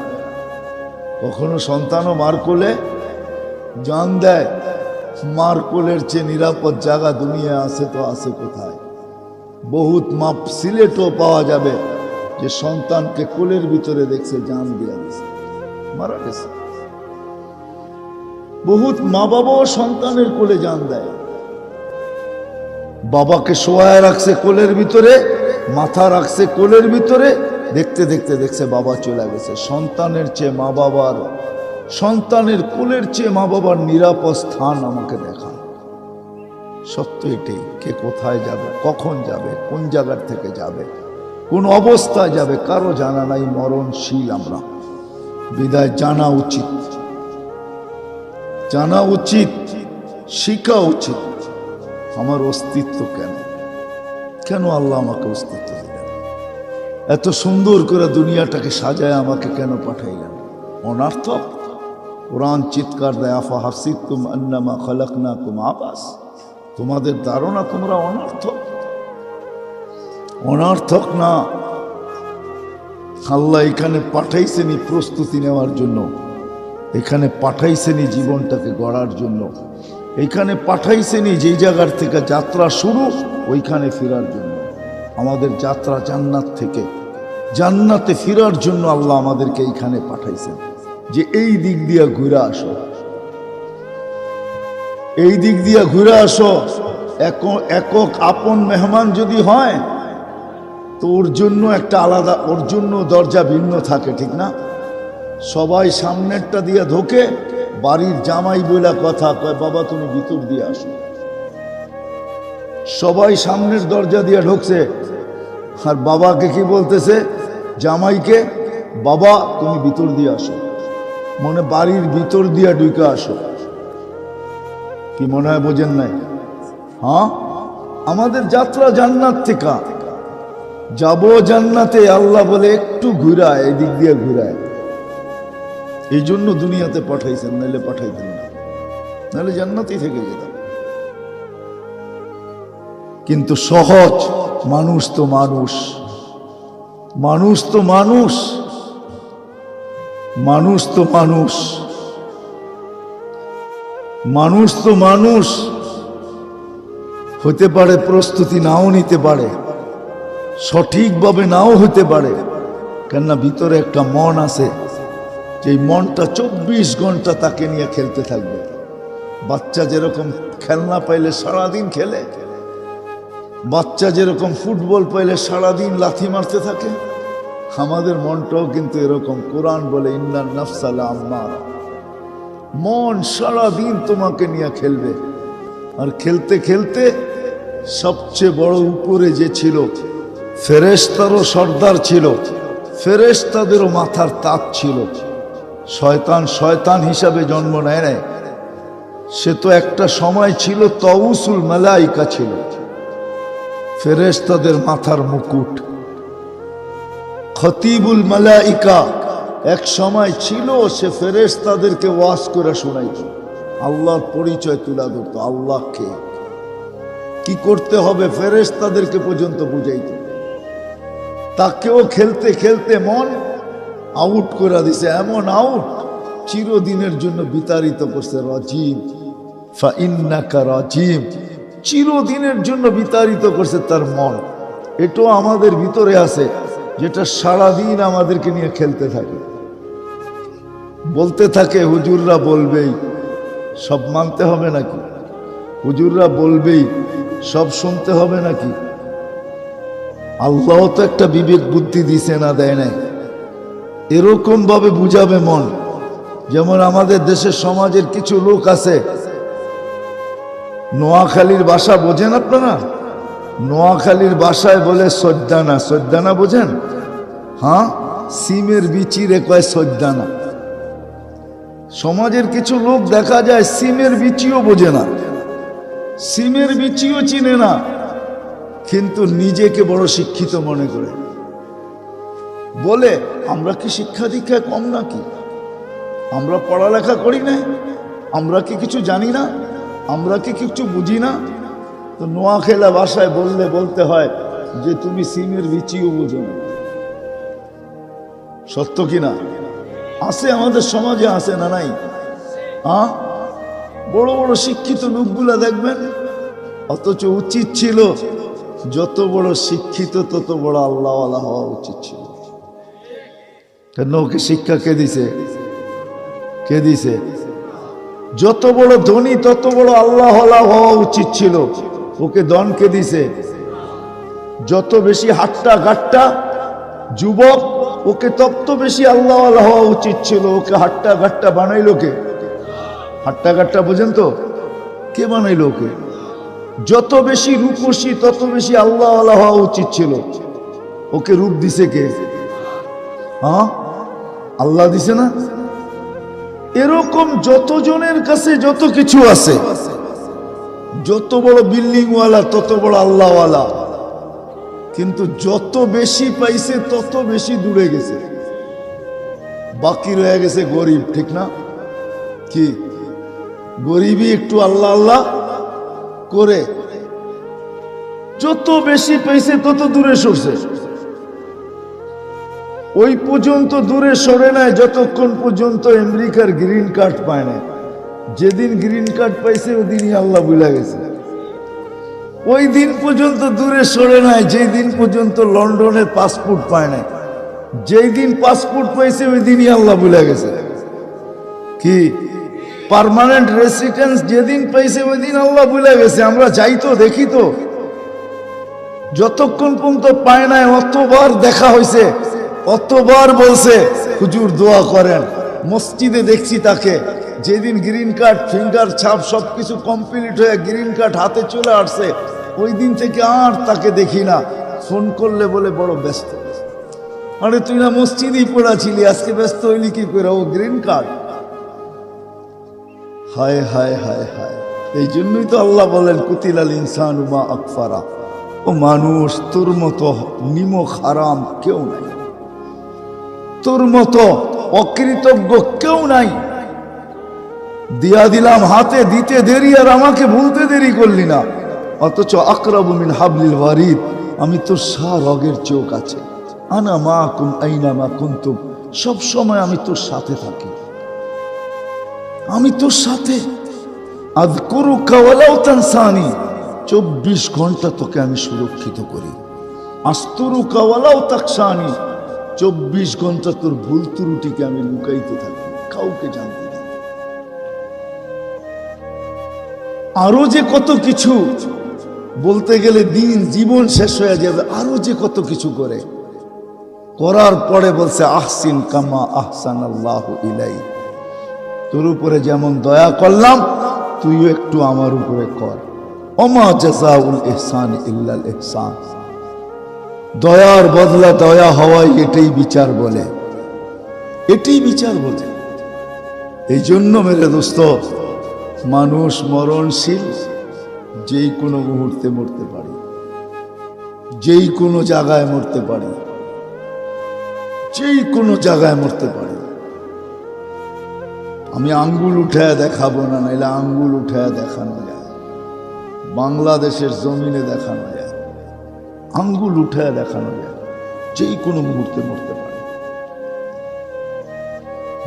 কখনো সন্তানও মার কোলে জান দেয়। মার কোলের চেয়ে নিরাপদ জায়গা দুনিয়া আছে তো আছে কোথায়? বহুত মাপ সিলেটও পাওয়া যাবে যে সন্তানকে কোলের ভিতরে দেখছে জান দিয়া দিছে, মারা গেছে। বহুত মা বাবাও সন্তানের কোলে জান দেয়। বাবাকে শোয়ায় রাখছে কোলের ভিতরে, মাথা রাখছে কোলের ভিতরে, দেখতে দেখতে দেখছে বাবা চলে গেছে। সন্তানের চেয়ে মা বাবার, সন্তানের কোলের চেয়ে মা বাবার নিরাপদ স্থান আমাকে দেখা। সত্য এটাই। কে কোথায় যাবে, কখন যাবে, কোন জায়গার থেকে যাবে, কোন অবস্থায় যাবে, কারো জানা নাই। মরণশীল আমরা, বিদায় জানা উচিত, জানা উচিত, শিখা উচিত। আমার অস্তিত্ব কেন, কেন আল্লাহ আমাকে অস্তিত্ব দিলেন? এত সুন্দর করে দুনিয়াটাকে সাজায় আমাকে কেন পাঠাইলেন? অনার্থক। কোরআন চিৎকার দেয়, আফা হাসিবতুম আন্নামা খালাকনাকুম আবাস। তোমাদের ধারণা তোমরা অনার্থক? অনার্থক না। আল্লাহ এখানে পাঠাইছেনি প্রস্তুতি নেওয়ার জন্য, এখানে পাঠাইছেনি জীবনটাকে গড়ার জন্য, এখানে পাঠাইছেনি যেই জায়গার থেকে যাত্রা শুরু ওইখানে ফেরার জন্য। আমাদের যাত্রা জান্নাত থেকে জান্নাতে ফেরার জন্য আল্লাহ আমাদেরকে এইখানে পাঠাইছেন, যে এই দিক দিয়ে ঘুরে আসো, এই দিক দিয়ে ঘুরে আসো। একক আপন মেহমান যদি হয় তো ওর জন্য একটা আলাদা, ওর জন্য দরজা ভিন্ন থাকে, ঠিক না? সবাই সামনেরটা দিয়ে ঢোকে, বাড়ির জামাই বলে কথা কয় বাবা তুমি ভিতর দিয়ে আসো। সবাই সামনের দরজা দিয়ে ঢুকছে, আর বাবাকে কি বলতেছে? জামাইকে, বাবা তুমি ভিতর দিয়ে আসো। মনে বাড়ির ভিতর দিয়ে ঢুকে আসো। কি মনে হয় বোঝেন নাই? হ্যাঁ, আমাদের যাত্রা জান্নাত থেকে যাব জান্নাতে। আল্লাহ বলে একটু ঘুরায়, এদিক দিয়ে ঘুরায়। এই জন্য দুনিয়াতে পাঠাইছেন, নাহলে পাঠাইতেন না, নাহলে জান্নাতেই থেকে যেতাম। কিন্তু সহজ, মানুষ তো মানুষ, মানুষ তো মানুষ, মানুষ তো মানুষ, মানুষ তো মানুষ। হতে পারে প্রস্তুতি নাও নিতে পারে, সঠিকভাবে নাও হতে পারে, কেননা ভিতরে একটা মন আছে, যে মনটা 24 ঘন্টা তাকে নিয়ে খেলতে থাকবে। বাচ্চা যেরকম খেলনা পাইলে সারাদিন খেলে, বাচ্চা যেরকম ফুটবল পাইলে সারাদিন লাথি মারতে থাকে, আমাদের মনটাও কিন্তু এরকম। কোরআন বলে ইন্নান নাফসা লাআম্মারা, মন সারাদিন তোমাকে নিয়ে খেলবে। আর খেলতে খেলতে সবচেয়ে বড় উপরে যে ছিল, ফেরেশতারও সর্দার ছিল, ফেরেশতাদেরও মাথার তাজ ছিল। শয়তান শয়তান হিসাবে জন্ম নেয় নাই, সে তো একটা সময় ছিল তাউসুল মালাইকা ছিল, ফেরেশতাদের মাথার মুকুট। খতিবুল মালাইকা এক সময় ছিল, সে ফেরেশতাদেরকে ওয়াজ করে শোনাইত, আল্লাহর পরিচয় তুলে ধরত, আল্লাহকে কি করতে হবে ফেরেশতাদেরকে পর্যন্ত বুঝাইত। তাকেও খেলতে খেলতে মন আউট করে দিছে, এমন আউট চিরদিনের জন্য বিতাড়িত করছে। রাজিম ফাইন্নাকা রাজিম, চিরদিনের জন্য বিতাড়িত করছে তার মন। এটাও আমাদের ভিতরে আছে, যেটা সারাদিন আমাদেরকে নিয়ে খেলতে থাকে, বলতে থাকে হুজুররা বলবেই, সব মানতে হবে নাকি? হুজুররা বলবেই, সব শুনতে হবে নাকি? আল্লাহ তো একটা বিবেক বুদ্ধি দিছে না, দেয় নাই। এরকম ভাবে বুঝাবে মন। যেমন আমাদের দেশের সমাজের কিছু লোক আছে, নোয়াখালীর ভাষা বোঝেন আপনারা? নোয়াখালীর ভাষায় বলে সজ্জানা। সজ্জানা বোঝেন? হ্যাঁ, সিমের বিচিরে কয় সজ্জানা। সমাজের কিছু লোক দেখা যায় সিমের বিচিও বোঝে না, সিমের বিচিও চিনে না, কিন্তু নিজেকে বড় শিক্ষিত মনে করে। বলে আমরা কি শিক্ষা দীক্ষায় কম নাকি? আমরা পড়ালেখা করি না? আমরা কি কিছু জানি না? আমরা কি কিছু বুঝি না? তো নোয়াখালী ভাষায় বললে বলতে হয় যে তুমি সিমের বিচিও বোঝো না। সত্য কিনা? আছে আমাদের সমাজে, আছে না নাই? হ্যাঁ, বড় বড় শিক্ষিত লোকগুলা দেখবেন, অথচ উচিত ছিল যত বড় শিক্ষিত তত বড় আল্লাহওয়ালা হওয়া উচিত ছিল। কেন? ওকে শিক্ষা কে দিছে? কে দিছে? যত বড় ধনী তত বড় আল্লাহওয়ালা হওয়া উচিত ছিল। ওকে ধন কে দিছে? যত বেশি হাট্টা গাট্টা যুবক, ওকে তত বেশি আল্লাহওয়ালা হওয়া উচিত ছিল। ওকে হাট্টা গাট্টা বানাইলো কে? হাট্টা গাট্টা বোঝেন তো? কে বানাইলো ওকে? যত বেশি রূপসী তত বেশি আল্লাহওয়ালা হওয়া উচিত ছিল। ওকে রূপ দিছে কে? হ্যাঁ, আল্লাহ দিছে না? এরকম যতজনের কাছে যত কিছু আছে, যত বড় বিল্ডিং ওয়ালা তত বড় আল্লাহওয়ালা, কিন্তু যত বেশি পাইছে তত বেশি দূরে গেছে, বাকি রয়ে গেছে গরিব। ঠিক না? কি গরিবই একটু আল্লাহ আল্লাহ করে, যত বেশি পাইছে তত দূরে সরছে। ওই পর্যন্ত দূরে সরে নাই যতক্ষণ পর্যন্ত আমেরিকার গ্রিন কার্ড পায় না। যেদিন গ্রিন কার্ড পাইছে ওদিনই আল্লাহ ভুলে গেছে। ওই দিন পর্যন্ত দূরে সরে নাই যেই দিন পর্যন্ত লন্ডনের পাসপোর্ট পায় না। যেই দিন পাসপোর্ট পাইছে ওই দিনই আল্লাহ ভুলে গেছে। কি পার্মানেন্ট রেসিডেন্স যেদিন পাইছে ওই দিন আল্লাহ ভুলে গেছে। আমরা যাই তো দেখি তো, যতক্ষণ পর্যন্ত পায় নাই অতবার দেখা হয়েছে, অতবার বলছে হুজুর দোয়া করেন। মসজিদে দেখছি তাকে, যেদিন গ্রিন কার্ড ফিঙ্গার ছাপ সবকিছু কমপ্লিট হয়ে গ্রিন কার্ড হাতে চলে আসছে ওই দিন থেকে আর তাকে দেখি না। ফোন করলে বলে বড় ব্যস্ত। আরে তুই না মসজিদেই পড়াছিলি, আজকে ব্যস্ত হইলি কি করে? ও গ্রিন কার্ড। হায় হায় হায় হায়। এই জন্যই তো আল্লাহ বলেন কুতিলাল ইনসানু মা আকফারা। ও মানুষ, তোর মতো নিমক হারাম কেউ নাই, তোর মতো অকৃতজ্ঞ কেউ নাই। দিয়া দিলাম হাতে, দিতে দেরি আর আমাকে ভুলতে দেরি করলি না। অথচ আকরাবু মিন হাবলিল ওয়ারিদ, আমি তোর রগের চোখ আছে। আনা মাকুম আইনা মা কুনতুম, সব সময় আমি তোর সাথে থাকি, আমি তোর সাথে। আযকুরুকা ওয়ালাউ তানসানি, 24 ঘন্টা তোকে আমি সুরক্ষিত করি। আস্তরুকা ওয়ালাউ তাকশানি, 24 ঘন্টা তোর ভুল ত্রুটিকে আমি লুকাইতে থাকি, কাউকে জানতে দিই। আরো যে কত কিছু বলতে গেলে দিন জীবন শেষ হয়ে যাবে, আরো যে কত কিছু করে, করার পরে বলছে আহসিন কামা আহসানাল্লাহু ইলাই, তোর উপরে যেমন দয়া করলাম তুইও একটু আমার উপরে কর। ওমা জাযাউল ইহসান ইল্লাল ইহসান, দয়ার বদলা দয়া হওয়াই এটাই বিচার বলে, এটাই বিচার বলে। এই জন্য মেরে দোস্ত, মানুষ মরণশীল, যেই কোনো মুহূর্তে মরতে পারে, যেই কোনো জায়গায় মরতে পারে, যেই কোনো জায়গায় মরতে পারে। আমি আঙ্গুল উঠায় দেখাবো না, নাইলে আঙ্গুল উঠায় দেখানো যায়, বাংলাদেশের জমিনে দেখানো যায়, আঙ্গুল উঠায় দেখানো যায়। যেই কোনো মুহূর্তে মরতে পারে,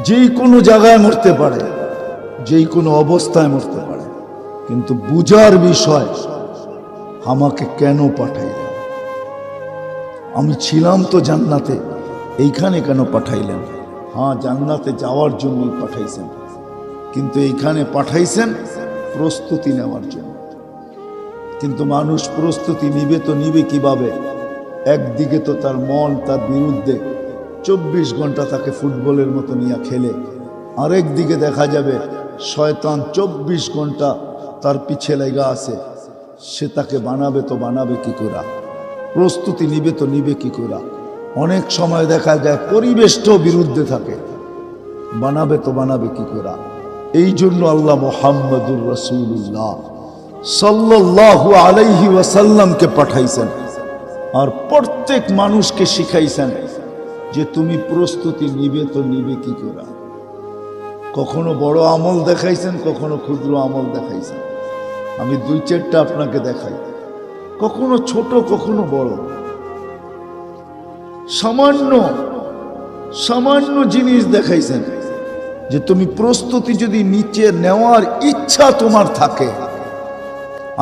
যেই কোনো জায়গায় মরতে পারে, যেই কোনো অবস্থায় মরতে পারে। কিন্তু বুঝার বিষয়, আমাকে কেন পাঠাইলেন? আমি ছিলাম তো জান্নাতে, এইখানে কেন পাঠাইলেন? হ্যাঁ, জান্নাতে যাওয়ার জন্যই পাঠাইছেন, কিন্তু এইখানে পাঠাইছেন প্রস্তুতি নেওয়ার জন্য। কিন্তু মানুষ প্রস্তুতি নিবে তো নিবে কিভাবে? একদিকে তো তার মন তার বিরুদ্ধে, 24 ঘন্টা তাকে ফুটবলের মতো নিয়ে খেলে, আরেক দিকে দেখা যাবে শয়তান 24 ঘন্টা তার পিছে লাগা আছে। সে তাকে বানাবে তো বানাবে কি করে? প্রস্তুতি নিবে তো নিবে কি করে? অনেক সময় দেখা যায় পরিবেশটাও বিরুদ্ধে থাকে, বানাবে তো বানাবে কি করে? এই জন্য আল্লাহ মুহাম্মদুর রাসূলুল্লাহ সাল্লাল্লাহু আলাইহি ওয়াসাল্লামকে পাঠাইছেন, আর প্রত্যেক মানুষকে শিখাইছেন যে তুমি প্রস্তুতি নিবে তো নিবে কি করে। কখনো বড় আমল দেখাইছেন, কখনো ক্ষুদ্র আমল দেখাইছেন। আমি 2-4টা আপনাকে দেখাই, কখনো ছোট কখনো বড়। সামান্য সামান্য জিনিস দেখাইছেন যে তুমি প্রস্তুতি যদি নিচে নেওয়ার ইচ্ছা তোমার থাকে,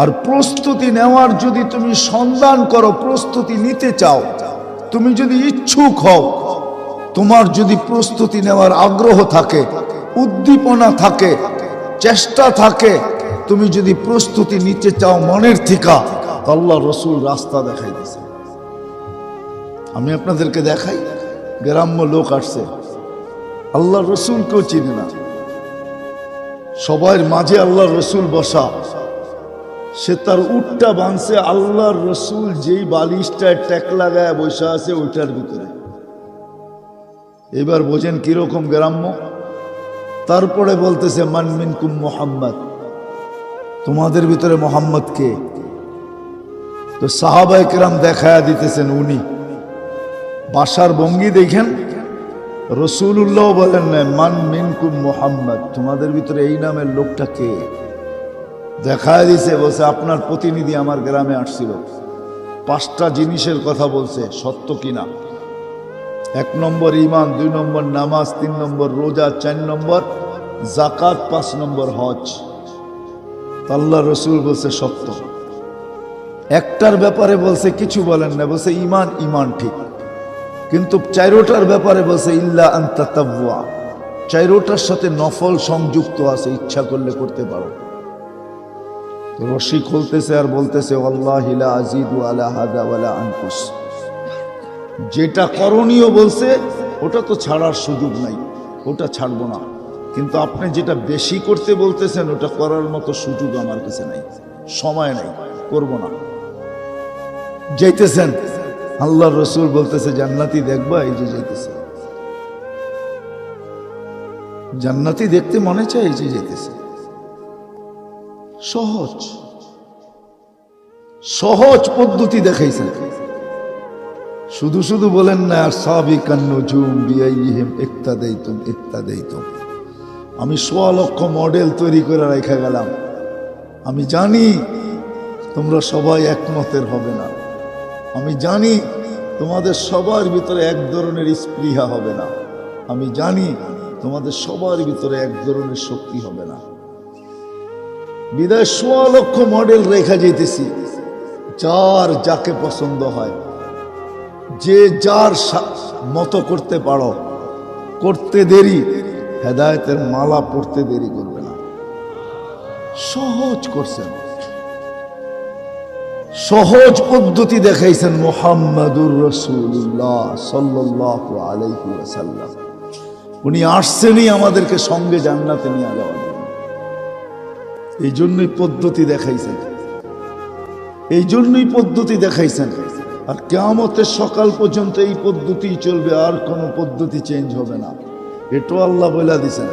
আর প্রস্তুতি নেওয়ার যদি তুমি সন্ধান করো, প্রস্তুতি নিতে চাও, তুমি যদি ইচ্ছুক হও, তোমার যদি প্রস্তুতি নেওয়ার আগ্রহ থাকে, উদ্দীপনা থাকে, চেষ্টা থাকে, তুমি যদি প্রস্তুতি নিতে চাও মনের থিকা, আল্লাহ রসুল রাস্তা দেখাই দিয়েছে। আমি আপনাদেরকে দেখাই, গ্রাম্য লোক আসছে, আল্লাহ রসুল কেউ চিনে না, সবার মাঝে আল্লাহ রসুল বসা, সে তার উটটা বাঁধছে আল্লাহর রসুল যেই বালিশটায় ট্যাক লাগায় বসে আছে ওইটার ভিতরে। এবার বোঝেন কিরকম গ্রাম্য। তারপরে বলতেছে মান মিনকুম মুহাম্মদ, তোমাদের ভিতরে মোহাম্মদ কে? তো সাহাবায়ে কেরাম দেখায়া দিতেছেন উনি। বাসার ভঙ্গি দেখেন, রসুল্লাহ বলেন না মান মিনকুম মুহাম্মদ, তোমাদের ভিতরে এই নামের লোকটা কে? দেখায় দিছে, বলছে আপনার প্রতিনিধি আমার গ্রামে আসছিল, 5টা জিনিসের কথা বলছে, সত্য কিনা। 1 নম্বর ঈমান, 2 নম্বর নামাজ, 3 নম্বর রোজা, 4 নম্বর যাকাত, 5 নম্বর হজ। আল্লাহ রসুল বলছে সত্য। একটার ব্যাপারে বলছে কিছু বলেন না, বলছে ঈমান, ঈমান ঠিক, কিন্তু 4টার ব্যাপারে বলছে ইল্লা আন তাতাওয়া, 4টার সাথে নফল সংযুক্ত আছে, ইচ্ছা করলে করতে পারো। রশি খুলতেছে আর বলতেছে ওয়াল্লাহি লা আযীদু আলা হাদা ওয়ালা আনকুস। যেটা করণীয় বলছে ওটা তো ছাড়ার সুযোগ নাই, ওটা ছাড়বো না, কিন্তু আপনি যেটা বেশি করতে বলতেছেন ওটা করার মতো সুযোগ আমার কাছে নাই, সময় নাই, করব না। যাইতেছেন, আল্লাহর রসুল বলতেছে জান্নাতি দেখবা, এই যে যাইতেছে, জান্নাতি দেখতে মনে চায়, এই যে যাইতেছে। সহজ সহজ পদ্ধতি দেখাইছেন। শুধু শুধু বলেন না সাবিকান নুজুম বিআইহিম ইক্তাদাইতুম ইক্তাদাইতুম। আমি 100 লক্ষ মডেল তৈরি করে রেখে গেলাম, আমি জানি তোমরা সবাই একমতের হবে না, আমি জানি তোমাদের সবার ভিতরে এক ধরনের স্পৃহা হবে না, আমি জানি তোমাদের সবার ভিতরে এক ধরনের শক্তি হবে না, বিদায় ১৬ লক্ষ মডেল রেখা যেতেছি, যার যাকে পছন্দ হয়, যে যার মতো করতে পারো, করতে দেরি, হেদায়েতের মালা পড়তে দেরি করবে না। সহজ করছেন, সহজ পদ্ধতি দেখাইছেন মুহাম্মাদুর রাসূলুল্লাহ সাল্লাল্লাহু আলাইহি ওয়াসাল্লাম। উনি আসছেনই আমাদেরকে সঙ্গে জান্নাতে নিয়ে যাওয়ার জন্য। এই জন্যই পদ্ধতি দেখাইছেন, এই জন্যই পদ্ধতি দেখাইছেন। আর কিয়ামতের সকাল পর্যন্ত এই পদ্ধতি চলবে, আর কোনো পদ্ধতি চেঞ্জ হবে না। এটাও আল্লাহ বলে দিছেন,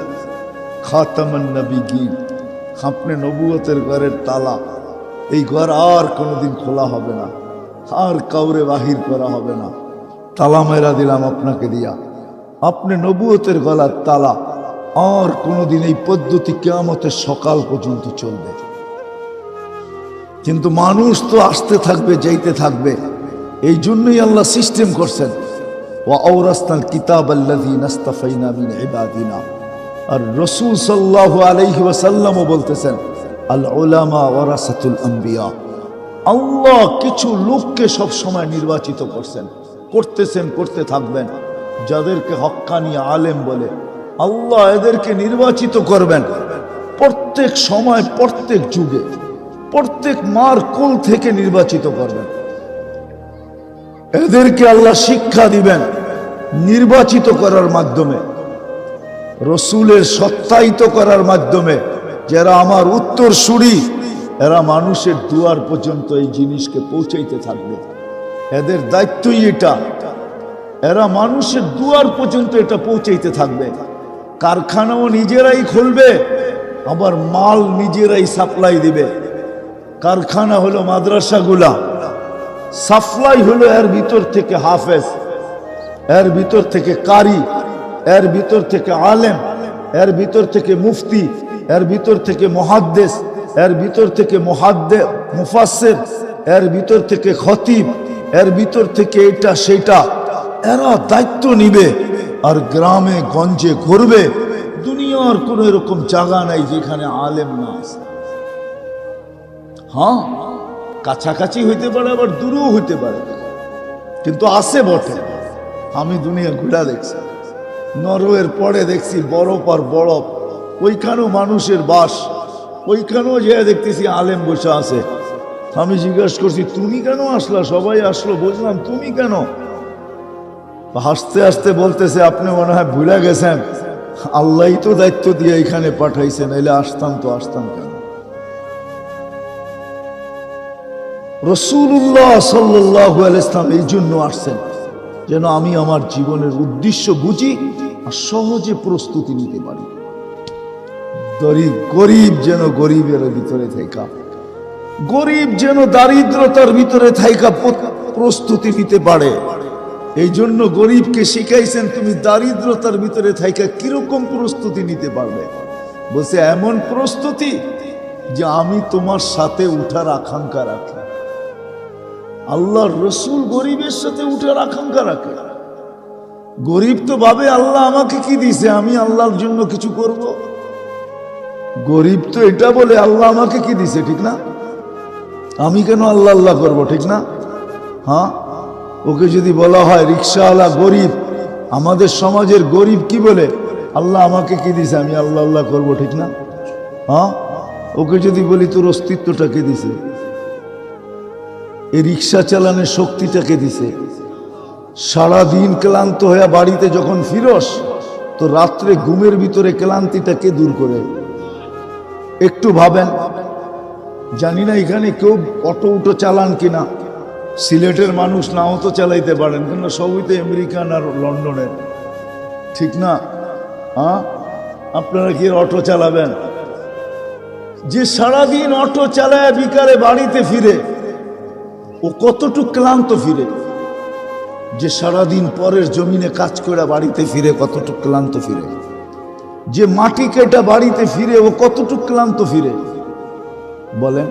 খাতামান নবিয়্যিন, আপনি নবুয়তের ঘরের তালা, এই ঘর আর কোনোদিন খোলা হবে না, আর কাউরে বাহির করা হবে না। তালা মেরা দিলাম আপনাকে দিয়া, আপনি নবুয়তের গলার তালা, আর কোনোদিন এই পদ্ধতি কিয়ামতের সকাল পর্যন্ত চলবে। কিন্তু মানুষ তো আসতে থাকবে, যাইতে থাকবে। এই জন্যই আল্লাহ সিস্টেম করছেন, ওয়া আওরাসনাল কিতাবাল্লাযী নাস্তাফাইনা মিন ইবাদিনা। আর রাসূল সাল্লাল্লাহু আলাইহি ওয়াসাল্লামও বলতেছেন, আল উলামা ওয়ারাসাতুল আম্বিয়া। আল্লাহ কিছু লোককে সব সময় নির্বাচিত করছেন, করতেছেন, করতে থাকবেন, যাদেরকে হক্কানি আলেম বলে। আল্লাহ এদেরকে নির্বাচিত করবেন প্রত্যেক সময়, প্রত্যেক যুগে, প্রত্যেক মার কোল থেকে নির্বাচিত করবেন। এদেরকে আল্লাহ শিক্ষা দিবেন নির্বাচিত করার মাধ্যমে, রসুলের সত্যায়িত করার মাধ্যমে। যারা আমার উত্তরসূরি, এরা মানুষের দুয়ার পর্যন্ত এই জিনিসকে পৌঁছাইতে থাকবে। এদের দায়িত্বই এটা, এরা মানুষের দুয়ার পর্যন্ত এটা পৌঁছাইতে থাকবে। কারখানাও নিজেরাই খুলবে, আবার মাল নিজেরাই সাপ্লাই দিবে। কারখানা হলো মাদ্রাসাগুলা, সাপ্লাই হলো এর ভিতর থেকে হাফেজ, এর ভিতর থেকে কারি, এর ভিতর থেকে আলেম, এর ভিতর থেকে মুফতি, এর ভিতর থেকে মুহাদ্দিস, এর ভিতর থেকে মুফাসসির, এর ভিতর থেকে খতিব, এর ভিতর থেকে এটা সেটা। এরা দায়িত্ব নিবে আর গ্রামে গঞ্জে ঘুরবে। দুনিয়ার কোন এরকম জায়গা নাই যেখানে আলেম না আছে। হ্যাঁ, কাছাকাছি হইতে পারে, আবার দূরেও হইতে পারে, কিন্তু আছে বটে। আমি দুনিয়া ঘুরা দেখছি, নরওয়ের পরে দেখছি বরফ আর বরফ, ওইখানেও মানুষের বাস, ওইখানেও যে দেখতেছি আলেম বসে আছে। আমি জিজ্ঞাসা করছি, তুমি কেন আসলা? সবাই আসলো, বুঝলাম, তুমি কেন? হাসতে হাসতে বলতেছে, আপনি মনে হয় ভুলে গেছেন, আল্লাহই তো দায়িত্ব দিয়ে এখানে পাঠাইছেন, এলে আসতাম তো আসতাম কেন? রাসূলুল্লাহ সাল্লাল্লাহু আলাইহি ওয়াসাল্লাম এই জন্য আসছেন, যেন আমি আমার জীবনের উদ্দেশ্য বুঝি আর সহজে প্রস্তুতি নিতে পারি। গরিব যেন গরিবের ভিতরে থাকা, গরিব যেন দারিদ্রতার ভিতরে থাকা প্রস্তুতি নিতে পারে। এই জন্য গরিবকে শিখাইছেন, তুমি দারিদ্রতার ভিতরে থাকা কিরকম প্রস্তুতি নিতে পারবে। বলছে, এমন প্রস্তুতি যে আমি তোমার সাথে উঠার আকাঙ্ক্ষা রাখি। আল্লাহর রসুল গরিবের সাথে উঠার আকাঙ্ক্ষা রাখে। গরিব তো ভাবে, আল্লাহ আমাকে কি দিছে, আমি আল্লাহর জন্য কিছু করব। গরিব তো এটা বলে, আল্লাহ আমাকে কি দিছে, ঠিক না? আমি কেন আল্লাহ আল্লাহ করব, ঠিক না? হ্যাঁ, ওকে যদি বলা হয় রিক্সাওয়ালা গরিব, আমাদের সমাজের গরিব কি বলে, আল্লাহ আমাকে কি দিছে, আমি আল্লাহ আল্লাহ করব, ঠিক না? হ্যাঁ, ওকে যদি বলি তোর অস্তিত্বটা কে দিছে, এই রিক্সা চালানোর শক্তিটাকে দিছে, সারাদিন ক্লান্ত হয়ে বাড়িতে যখন ফিরস, তো রাত্রে ঘুমের ভিতরে ক্লান্তিটাকে দূর করে। একটু ভাবেন, জানি না এখানে কেউ অটো উটো চালান কিনা, সিলেটের মানুষ নাও তো চালাইতে পারেন, কিন্তু সবই তো আমেরিকান আর লন্ডনের, ঠিক না? হ্যাঁ, আপনারা কি অটো চালাবেন? যে সারাদিন অটো চালায় বিকালে বাড়িতে ফিরে, ও কতটুক ক্লান্ত ফিরে? যে সারাদিন পরের জমিনে কাজ করে বাড়িতে ফিরে, কতটুক ক্লান্ত ফিরে? যে মাটি কেটা বাড়িতে ফিরে, ও কতটুক ক্লান্ত ফিরে? বলেন,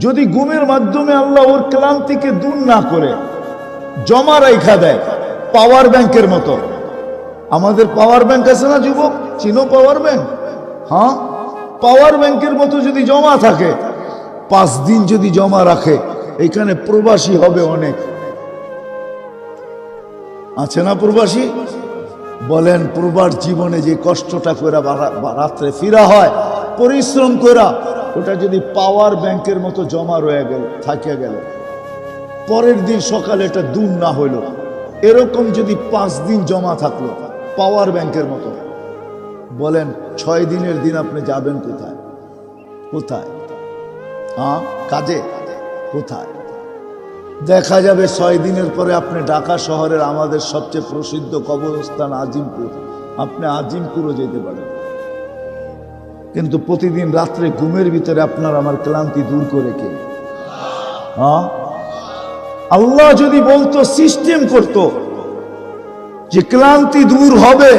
যদি ঘুমের মাধ্যমে আল্লাহ ওর ক্লান্তিকে দূর না করে জমা রাখা দেয়, পাওয়ার ব্যাংকের মতো। আমাদের পাওয়ার ব্যাংক আছে না যুবক, চিনো পাওয়ার ব্যাংক? হ্যাঁ, পাওয়ার ব্যাংকের মতো যদি জমা থাকে, 5 দিন যদি জমা রাখে, এখানে প্রবাসী হবে অনেক। আছে না প্রবাসী? বলেন, প্রবাস জীবনে যে কষ্টটা করে রাত্রে ফিরা হয় পরিশ্রম করা, ওটা যদি পাওয়ার ব্যাংকের মতো জমা রয়ে গেল, থাকিয়া গেল, পরের দিন সকালে এটা দূর না হইল, এরকম যদি 5 দিন জমা থাকলো পাওয়ার ব্যাংকের মতো, বলেন 6 দিনের দিন আপনি যাবেন কোথায়? কোথায়? কাজে? কোথায়? দেখা যাবে 6 দিনের পরে আপনি ঢাকা শহরের আমাদের সবচেয়ে প্রসিদ্ধ কবরস্থান আজিমপুর, আপনি আজিমপুরও যেতে পারেন। কিন্তু প্রতিদিন রাত্রে ঘুমের ভিতরে আপনার আমার ক্লান্তি দূর করে কে? আল্লাহ যদি বলতো, সিস্টেম করত যে ক্লান্তি দূর হবে,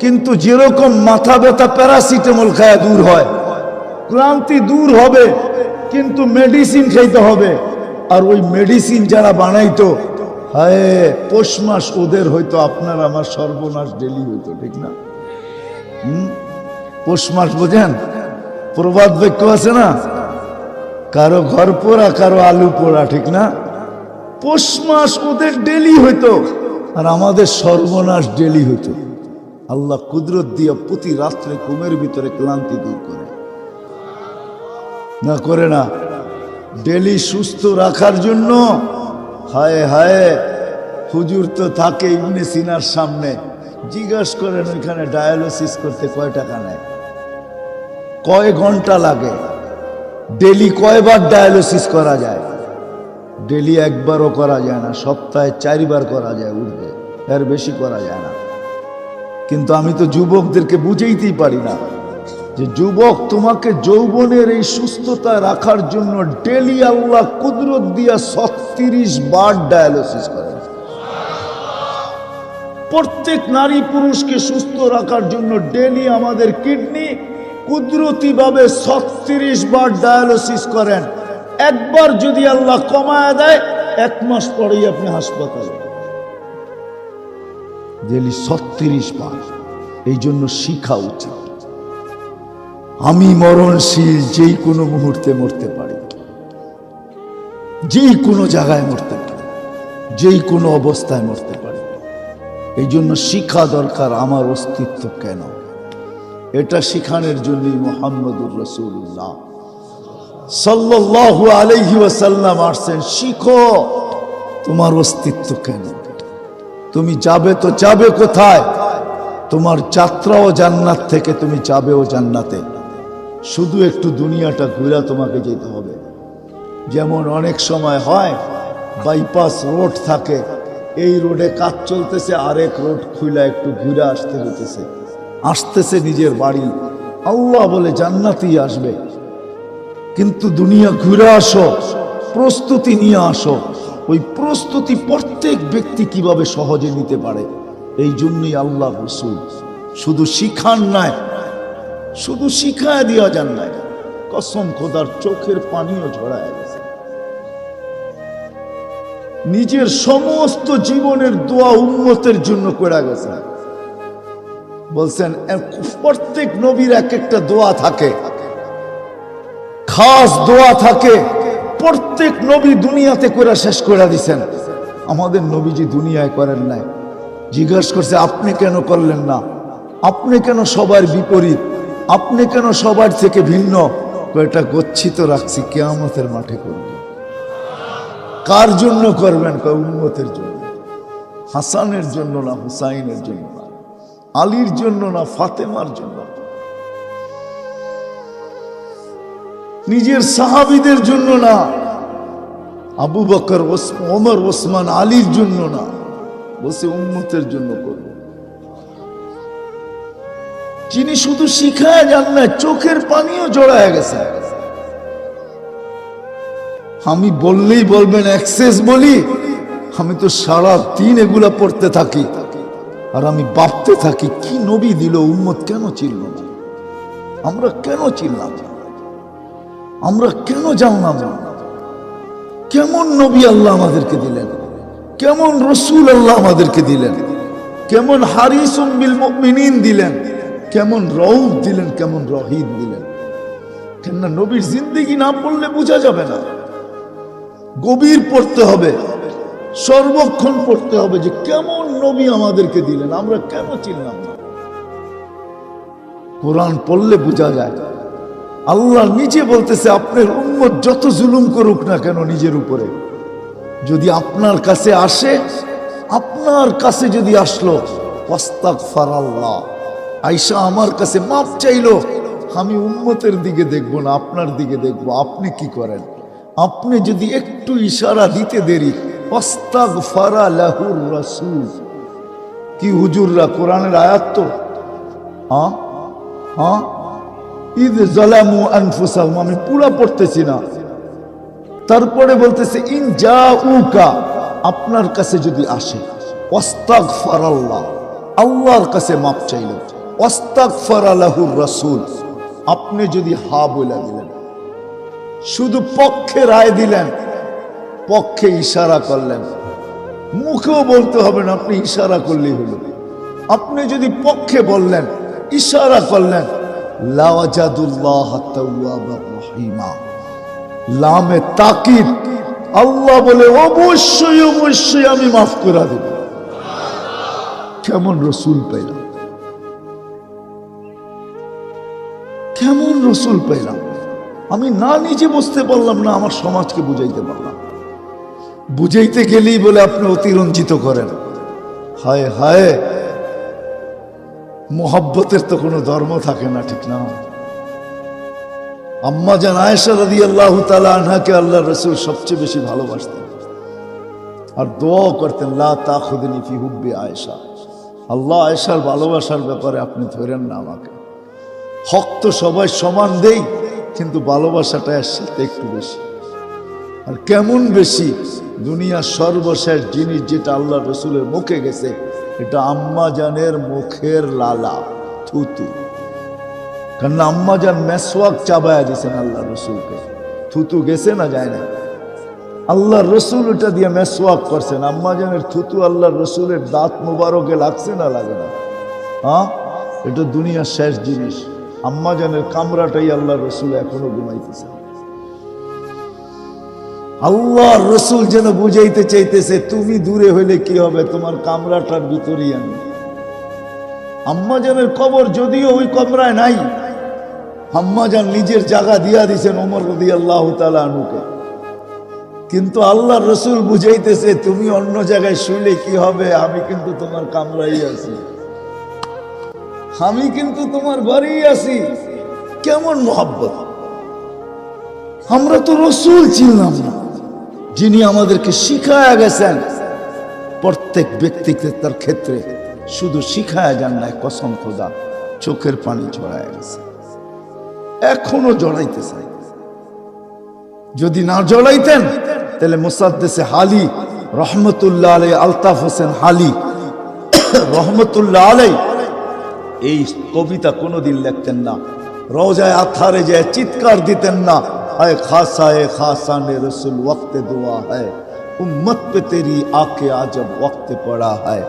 কিন্তু যেরকম মাথা ব্যথা প্যারাসিটামল খায় দূর হয়, ক্লান্তি দূর হবে কিন্তু মেডিসিন খাইতে হবে। আর ওই মেডিসিন যারা বানাইতো, হায় পৌষ মাস ওদের হয়তো, আপনার আমার সর্বনাশ ডেলি হইতো, ঠিক না? পৌষ মাস বোঝেন? প্রবাদ বাক্য আছে না, কারো ঘর পোড়া কারো আলু পোড়া, ঠিক না? পৌষ মাস ওদের ডেলি হইতো আর আমাদের সর্বনাশ ডেলি হইতো। আল্লাহ কুদরত দিয়ে প্রতি রাত্রে ঘুমের ভিতরে ক্লান্তি দূর করে না? করে না? ডেলি সুস্থ রাখার জন্য। হায় হায়, হুজুর তো থাকে ইবনে সিনার সামনে, জিজ্ঞাসা করেন ওইখানে ডায়ালিসিস করতে কয় টাকা নেয়, কয় ঘন্টা লাগে, ডেলি কয়বার ডায়ালিসিস করা যায়? ডেলি একবারও করা যায় না, সপ্তাহে 4 বার করা যায়, উঠবে, এর বেশি করা যায় না। কিন্তু আমি তো যুবকদেরকে বুঝাইতেই পারি না যে যুবক, তোমাকে যৌবনের এই সুস্থতা রাখার জন্য ডেলি আল্লাহ কুদরত দিয়া 36 বার ডায়ালিসিস করে। প্রত্যেক নারী পুরুষকে সুস্থ রাখার জন্য ডেলি আমাদের কিডনি কুদরতি ভাবে 36 বার ডায়ালিসিস করেন। একবার যদি আল্লাহ কমায় দেয়, 1 মাস পরেই আপনি হাসপাতালে। ডেলি 36 বার। এই জন্য শিখা উচিত, আমি মরণশীল, যেই কোনো মুহূর্তে মরতে পারি, যেই কোনো জায়গায় মরতে পারি, যেই কোনো অবস্থায় মরতে পারি। এই জন্য শিখা দরকার আমার অস্তিত্ব কেন। এটা শিখানোর জন্যই মুহাম্মদুর রাসূলুল্লাহ সাল্লাল্লাহু আলাইহি ওয়াসাল্লাম আসছেন। শিখো তোমার অস্তিত্ব কেন, তুমি যাবে তো যাবে কোথায়? তোমার যাত্রাও জান্নাত থেকে, তুমি যাবেও জান্নাতে। শুধু একটু দুনিয়াটা ঘুরে তোমাকে যেতে হবে। যেমন অনেক সময় হয় বাইপাস রোড থাকে, এই রোডে কাজ চলতেছে, আরেক রোড খুইলা একটু ঘুরে আসতে হইতেছে, আসতেছে নিজের বাড়ি। আল্লাহ বলে জান্নাতেই আসবে, কিন্তু দুনিয়া ঘুরে আসো, প্রস্তুতি নিয়ে আসো। ওই প্রস্তুতি প্রত্যেক ব্যক্তি কিভাবে সহজে নিতে পারে, এই জন্যই আল্লাহ রাসূল শুধু শিখান নাই, শুধু শিখায় দিয়া যান নাই, কসম খোদার চোখের পানিও ঝরায় গেছে। নিজের সমস্ত জীবনের দোয়া উম্মতের জন্য করে গেছে। বলছেন প্রত্যেক নবীর এক একটা দোয়া থাকে, খাস দোয়া থাকে। প্রত্যেক নবী দুনিয়াতে করে শেষ করে দিছেন, আমাদের নবীজি দুনিয়ায় করেন নাই। জিজ্ঞাসা করছে, আপনি কেন করলেন না? আপনি কেন সবার বিপরীত? আপনি কেন সবার থেকে ভিন্ন? এটা গচ্ছিত রাখছি, কিয়ামতের মাঠে করব। কার জন্য করবেন? উম্মতের জন্য, হাসানের জন্য না, হুসাইনের জন্য না, আলীর জন্য না, ফাতেমার জন্য, নিজের সাহাবীদের জন্য না, আবু বকর, ওমর, ওসমান, আলীর জন্য না, বসে উম্মতের জন্য করব। যিনি শুধু শিখায় যান না, চোখের পানিও জড়ায় গেছে। আমি বললেই বলবেন এক্সেস বলি, আমি তো সারা দিন এগুলা পড়তে থাকি, আর আমি ভাবতে থাকি কি নবী দিল, উম্মত কেন চিনল না? আমরা কেন চিনলাম না? আমরা কেন জানলাম না? কেমন নবী আল্লাহ আমাদেরকে দিলেন, কেমন রসুল আল্লাহ আমাদেরকে দিলেন, কেমন হারিসুম বিল মুমিনিন দিলেন, কেমন রউফ দিলেন, কেমন রহিম দিলেন। কেননা নবীর জিন্দেগি না পড়লে বোঝা যাবে না, গভীর পড়তে হবে, সর্বক্ষণ পড়তে হবে যে কেমন নবী আমাদেরকে দিলেন, আমরা কেন চিনলাম না। কোরআন পড়লে বোঝা যায়। আল্লাহ নিজে বলতেছে, আপনার উম্মত যত জুলুম করুক না কেন নিজের উপরে, যদি আপনার কাছে আসে, আপনার কাছে যদি আসলো, আস্তাগফারাল্লাহ, আয়েশা আমার কাছে মাপ চাইলো, আমি উম্মতের দিকে দেখবো না, আপনার দিকে দেখবো, আপনি কি করেন। আপনি যদি একটু ইশারা দিতে দেরি, আস্তাগফারা লাহুর রাসূল। কি হুজুররা, কোরআনের আয়াত তো, ইদ জালামু আনফুসাহুম, আমি পুরা পড়তেছি না। তারপরে বলতেছে ইন জাউকা, আপনার কাছে যদি আসে, আস্তাগফারাল্লাহ, আল্লাহর কাছে মাপ চাইল, আস্তাগফারা লাহুর রাসূল, আপনি যদি হা বলে দিলেন, শুধু পক্ষে রায় দিলেন, পক্ষে ইশারা করলেন, মুখেও বলতে হবে না, আপনি ইশারা করলেই হলো। আপনি যদি পক্ষে বললেন, ইশারা করলেন, লাওয়াজাদুল্লাহ তাওয়াবার রহিমা, লামে তাকিদ, আল্লাহ বলে অবশ্যই অবশ্যই আমি মাফ করে দেব। কেমন রসুল পেলাম, কেমন রসুল পেলাম। আমি না নিজে বুঝতে পারলাম না, আমার সমাজকে বুঝাইতে পারলাম। বুঝাইতে গেলেই বলে আপনি অতিরঞ্জিত করেন। হায় হায়, মোহাব্বতের তো কোনো ধর্ম থাকে না, ঠিক না? আম্মা জান আয়েশা রাদিয়াল্লাহু তাআলা আনহাকে আল্লাহর রাসূল সবচেয়ে বেশি ভালোবাসতেন আর দোয়া করতেন, লা তাখুযনি ফি হুব্বি আয়েশা, আল্লাহ আয়েশার ভালোবাসার ব্যাপারে আপনি ধরেন না আমাকে। হক তো সবাই সমান দেই, কিন্তু ভালোবাসাটা এর সাথে একটু বেশি। আর কেমন বেশি, দুনিয়ার সর্বশেষ জিনিস যেটা আল্লাহ রসুলের মুখে গেছে, এটা আম্মা জানের মুখের লালা, থুতু। কারণ আম্মা জান মেসওয়াক চাবায়া দিয়েছেন আল্লাহ রসুলকে, থুতু গেছে না যায় না, আল্লাহ রসুল এটা দিয়ে মেসওয়াক করছেন। আম্মা জানের থুতু আল্লাহ রসুলের দাঁত মুবারকে লাগছে না লাগে না? এটা দুনিয়ার শেষ জিনিস। আম্মা জানের কামরাটাই আল্লাহ রসুল এখনো ঘুমাইতেছে। আল্লাহ রসুল যেন বুঝাইতে চাইতেছে, তুমি দূরে হইলে কি হবে, তোমার কামরাটার ভিতরেই আমি। আম্মা জানের কবর যদিও ওই কমরায় নাই, আম্মা জান নিজের জায়গা দিয়া দিছেন ওমর রাদিয়াল্লাহু তাআলা আনহুকে, কিন্তু আল্লাহ রসুল বুঝাইতেছে, তুমি অন্য জায়গায় শুইলে কি হবে, আমি কিন্তু তোমার কামরাই আছি, আমি কিন্তু তোমার ঘরেই আছি। কেমন মোহাব্বত! আমরা তো রসুল চিনলাম না, যিনি আমাদেরকে শিখায়া গেছেন। প্রত্যেক ব্যক্তিগতের ক্ষেত্রে শুধু শিখায়া যান নাই, কসম খোদা চোখের পানি ঝরায় গেছে, এখনো জড়াইতেছে। যদি না জড়াইতেন তাহলে মুসাদ্দেসে হালি রহমতুল্লাহ আলাই, আলতাফ হোসেন হালি রহমতুল্লাহ আলাই এই কবিতা কোনোদিন লিখতেন না, রওজায়ে আতহারে যায় চিৎকার দিতেন না, আয় খাসায়ে খাসানে রসুল ওয়াক্তে দুয়া है, উম্মত पे तेरी आके आजब वक्त पड़ा है।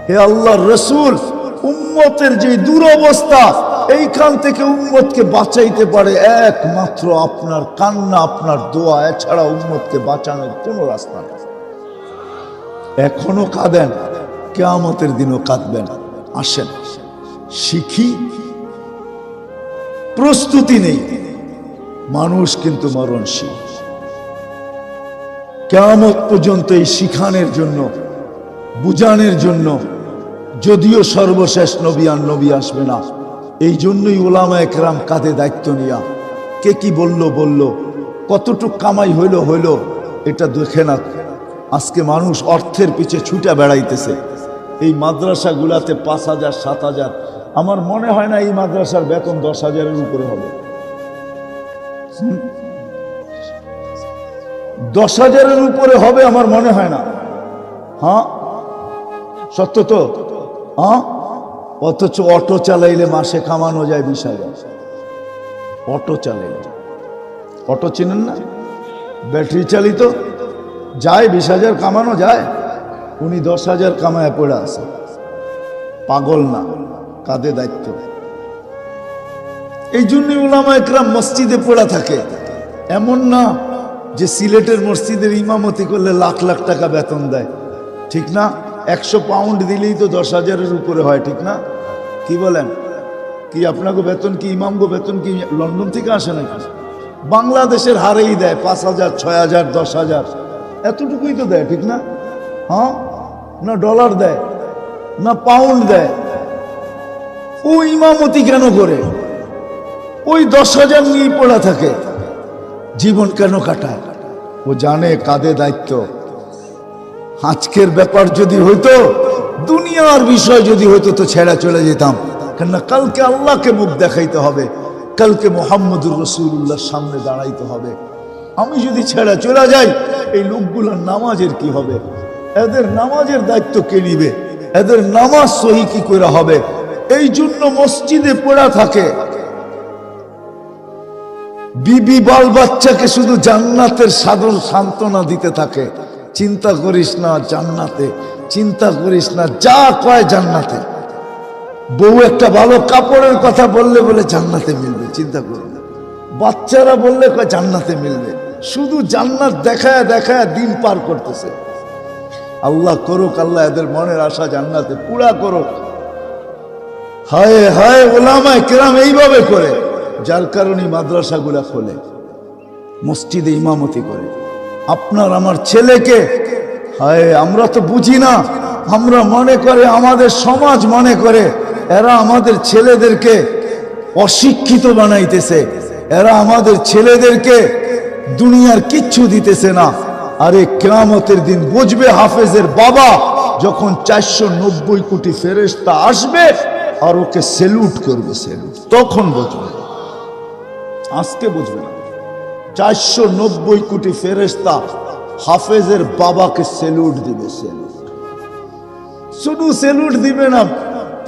হে আল্লাহর রসুল, উম্মতের যে দুরবস্থা, এইখান থেকে উম্মতকে বাঁচাইতে পারে একমাত্র আপনার কান্না, আপনার দোয়া, এছাড়া উম্মতকে বাঁচানোর কোনো রাস্তা নেই। এখনো কাঁদেন, কিয়ামতের দিনও কাঁদবেন। আসেন শিখি, প্রস্তুতি নেই, মানুষ কিন্তু মরণশীল। কিয়ামত পর্যন্ত এই শিখানের জন্য, বুঝানোর জন্য, যদিও সর্বশেষ নবী আর নবী আসবে না, এই জন্যই উলামা একরাম কাঁধে দায়িত্ব নিয়া, কে কি বলল, কতটুক কামাই হইল, এটা দেখে না। আজকে মানুষ অর্থের পিছে ছুটে বেড়াইতেছে। এই মাদ্রাসাগুলাতে 5,000 7,000, আমার মনে হয় না এই মাদ্রাসার বেতন 10,000-এর উপরে হবে। 10,000-এর উপরে হবে আমার মনে হয় না। সত্য তো? অথচ অটো চালাইলে মাসে কামানো যায় 20,000। অটো চালাইলে, অটো চিনেন না, ব্যাটারি চালিত, যায় 20,000 কামানো যায়। উনি 10,000 কামায় পড়ে আছে, পাগল না, কাঁধে দায়িত্ব। এই জন্যই উলামা একরাম মসজিদে পড়া থাকে। এমন না যে সিলেটের মসজিদের ইমামতি করলে লাখ লাখ টাকা বেতন দেয়, ঠিক না? 100 পাউন্ড দিলেই তো 10,000-এর উপরে হয়, ঠিক না? কি বলেন? কি আপনাকে বেতন কি, ইমামগো বেতন কি লন্ডন থেকে আসে নাকি? বাংলাদেশের হারেই দেয় 5,000, 6,000, 10,000, এতটুকুই তো দেয়, ঠিক না? হ্যাঁ, না ডলার দেয় না পাউন্ড দেয়। ও ইমামতি কেন করে? ওই 10,000 নিয়ে পড়া থাকে। জীবন কেন কাটায়? ও জানে কাঁধে দায়িত্ব। আজকের ব্যাপার যদি হইতো, দুনিয়ার বিষয় যদি হইতো তো ছেড়া চলে যেতাম, কেননা কালকে আল্লাহকে মুখ দেখাইতে হবে, কালকে মুহাম্মদুর রাসূলুল্লাহর সামনে দাঁড়াইতে হবে। আমি যদি ছেড়া চলে যাই, এই লোকগুলোর নামাজের কি হবে? এদের নামাজের দায়িত্ব কে নিবে? এদের নামাজ সহি কি করে হবে? এই জন্য মসজিদে পড়া থাকে। বিবি বাল বাচ্চাকে শুধু জান্নাতের সাদর সান্ত্বনা দিতে থাকে। চিন্তা করিস না জান্নাতে, চিন্তা করিস না, যা কয় জান্নাতে। বউ একটা ভালো কাপড়ের কথা বললে বলে জান্নাতে মিলবে, চিন্তা করুন। বাচ্চারা বললে কয় জান্নাতে মিলবে। শুধু জান্নাত দেখায় দেখায় দিন পার করতেছে। আল্লাহ করুক, আল্লাহ এদের মনের আশা জান্নাতে পুরা করুক। হায় হায়, ওলামায়ে কেরাম এইভাবে করে, যার কারণে মাদ্রাসাগুলা খোলে, মসজিদে ইমামতি করে। আপনার আমার ছেলেকে, হায় আমরা তো বুঝি না, আমরা মনে করে, আমাদের সমাজ মনে করে এরা আমাদের ছেলেদেরকে অশিক্ষিত বানাইতেছে, এরা আমাদের ছেলেদেরকে দুনিয়ার কিচ্ছু দিতেছে না। আরে কিয়ামতের দিন বুঝবে হাফেজের বাবা যখন 490 কোটি ফেরেশতা আসবে আর ওকে সেলুট করবে, সেলুট, তখন বুঝবে। আজকে বুঝবে না। 490 কোটি ফেরেশতা হাফেজের বাবাকে সেলুট দিবে। সেলুট, শুধু সেলুট দিবে না,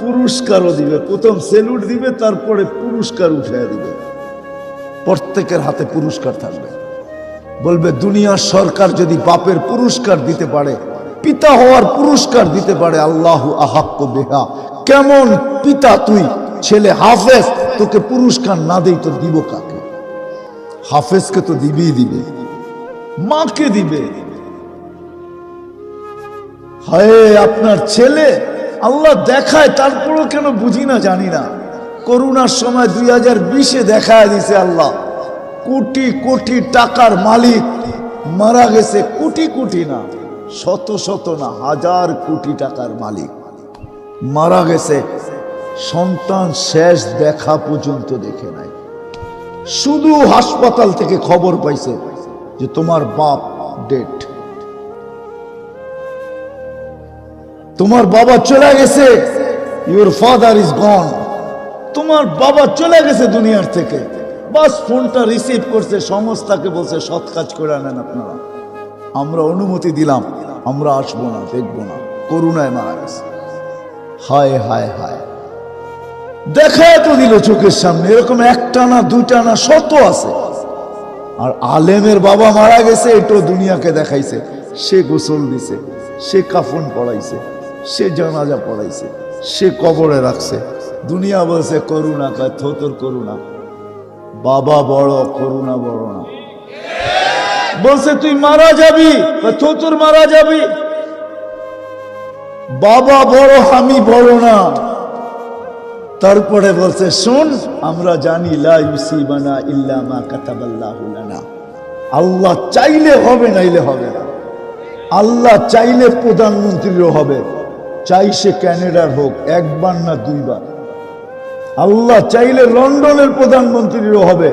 পুরস্কারও দিবে। প্রথম সেলুট দিবে, তারপরে পুরস্কার উঠিয়ে দিবে। প্রত্যেকের হাতে পুরস্কার থাকবে। বলবে দুনিয়ার সরকার যদি বাপের পুরস্কার দিতে পারে, পিতা হওয়ার পুরস্কার দিতে পারে, আল্লাহু আহাক্কু বিহা। কেমন পিতা তুই? ছেলে হাফেজ, তোকে পুরস্কার না দেই তো দিব কাকে? হাফেজকে তো দিবেই দিবে, মাকে দিবে। হায় আপনার ছেলে আল্লাহ দেখায়, তারপরও কেন বুঝি না, জানি না। করোনার সময় 2020-এ দেখায় দিছে আল্লাহ। কোটি কোটি টাকার মালিক মারা গেছে, কোটি কোটি না, শত শত না, হাজার কোটি টাকার মালিক মারা গেছে। সন্তান শেষ দেখা পর্যন্ত দেখে নাই। শুধু হাসপাতাল থেকে খবর পাইছে যে তোমার বাপ ডেড, তোমার বাবা চলে গেছে, ইউর ফাদার ইজ গন, তোমার বাবা চলে গেছে দুনিয়ার থেকে। বাস ফোনটা রিসিভ করছে, সংস্থাকে বলছে সৎ কাজ করে নেন আপনারা, আমরা অনুমতি দিলাম, আমরা আসবো না, দেখবো না, করুণায় মারা গেছে। হায় হায় হায়, দেখায় তো দিল চোখের সামনে। এরকম একটা না, দুইটা না, শত আছে। আর আলেমের বাবা মারা গেছে, এটাও দুনিয়াকে দেখাইছে। সে গোসল দিছে, সে কাফন পড়াইছে, সে জানাজা পড়াইছে, সে কবরে রাখছে। দুনিয়া বলছে করুণা, কয় থোতর করুণা, বাবা বড়, করুণা বড় না। বলছে তুই মারা যাবি, থোতর মারা যাবি, বাবা বড়, আমি বড় না। তারপরে বলছে শোন, আমরা জানি লা ইউসিবানা ইল্লা মা কাতাবাল্লাহু লানা। আল্লাহ চাইলে হবে, নাইলে হবে না। আল্লাহ চাইলে প্রধানমন্ত্রীরও হবে, চাই সে ক্যানাডার হোক, একবার না দুইবার। আল্লাহ চাইলে লন্ডনের প্রধানমন্ত্রীরও হবে,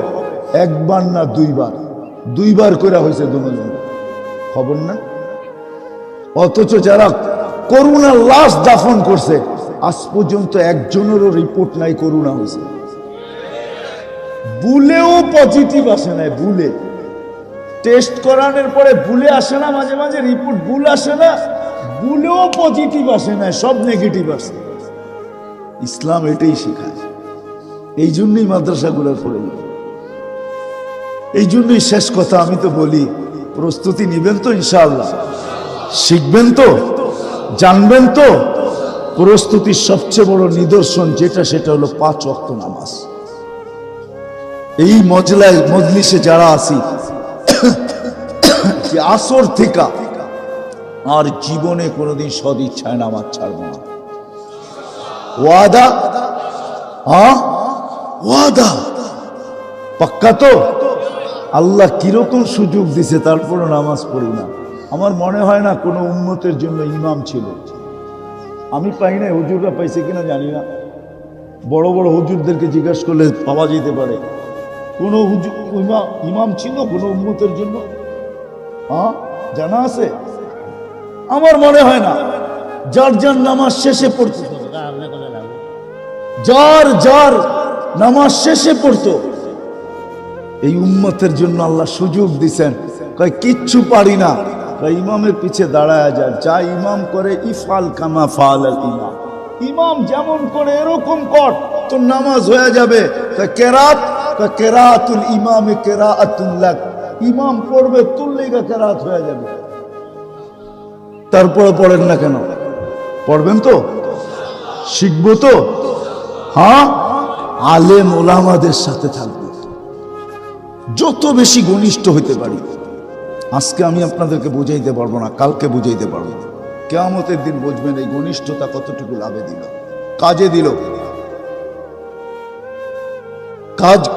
একবার না দুইবার। দুইবার করে হয়েছে দুজন, খবর না? অথচ যারা করুণার লাশ দাফন করছে, আজ পর্যন্ত একজনেরও রিপোর্ট নাই করুণা হয়েছে। বুলেও পজিটিভ আসে না, বুলে টেস্ট করানোর পরে বুলে আসে না, মাঝে মাঝে রিপোর্ট ভুল আসে না, বুলেও পজিটিভ আসে না, সব নেগেটিভ আসে। ইসলাম এটাই শেখায়। এই জন্যই মাদ্রাসাগুলো পড়ে যায়। এই জন্যই শেষ কথা আমি তো বলি, প্রস্তুতি নিবেন তো ইনশাআল্লাহ, শিখবেন তো, জানবেন তো। প্রস্তুতির সবচেয়ে বড় নিদর্শন যেটা, সেটা হলো 5 ওয়াক্ত নামাজ। এই মজলিসে যারা আছি যে আসর থেকে আর জীবনে কোনোদিন সদ ইচ্ছায় নামাজ ছাড়বো না। ওয়াদা? হ্যাঁ ওয়াদা পাক্কা তো? আল্লাহ কিরকম সুযোগ দিছে তারপরে নামাজ পড়ি না। আমার মনে হয় না কোনো উম্মতের জন্য ইমাম ছিল। আমি পাই না, হুজুররা পাইছে কিনা জানি না। বড় বড় হুজুরদেরকে জিজ্ঞাসা করলে পাওয়া যেতে পারে। কোনো ইমাম ছিল কোনো উম্মতের জন্য? হ্যাঁ জানা আছে? আমার মনে হয় না। যার যার নামাজ শেষে পড়তো, যার নামাজ শেষে পড়তো। এই উম্মতের জন্য আল্লাহ সুযোগ দিছেন। কয় কিচ্ছু পারি না, ইমামের পিছে দাঁড়ায় যায়। যা ইমাম করে ইফাল কামা ফাল আল ইমাম, ইমাম যেমন করে এরকম কর, তোর নামাজ হয়ে যাবে। কেরাত, কেরাতুল ইমামে কেরাতুল লাক, ইমাম পড়বে তোর লেগা কেরাত হয়ে যাবে। তারপরে পড়েন না কেন? পড়বেন তো, শিখবো তো। হ্যাঁ আলেম ওলামাদের সাথে থাকবো, যত বেশি ঘনিষ্ঠ হইতে পারি। আজকে আমি আপনাদেরকে বুঝাইতে পারবো না, কালকে বুঝাইতে পারবো। কিয়ামতের দিন বুঝবেন এই ঘনিষ্ঠতা কতটুকু লাভে দিল, কাজে দিল।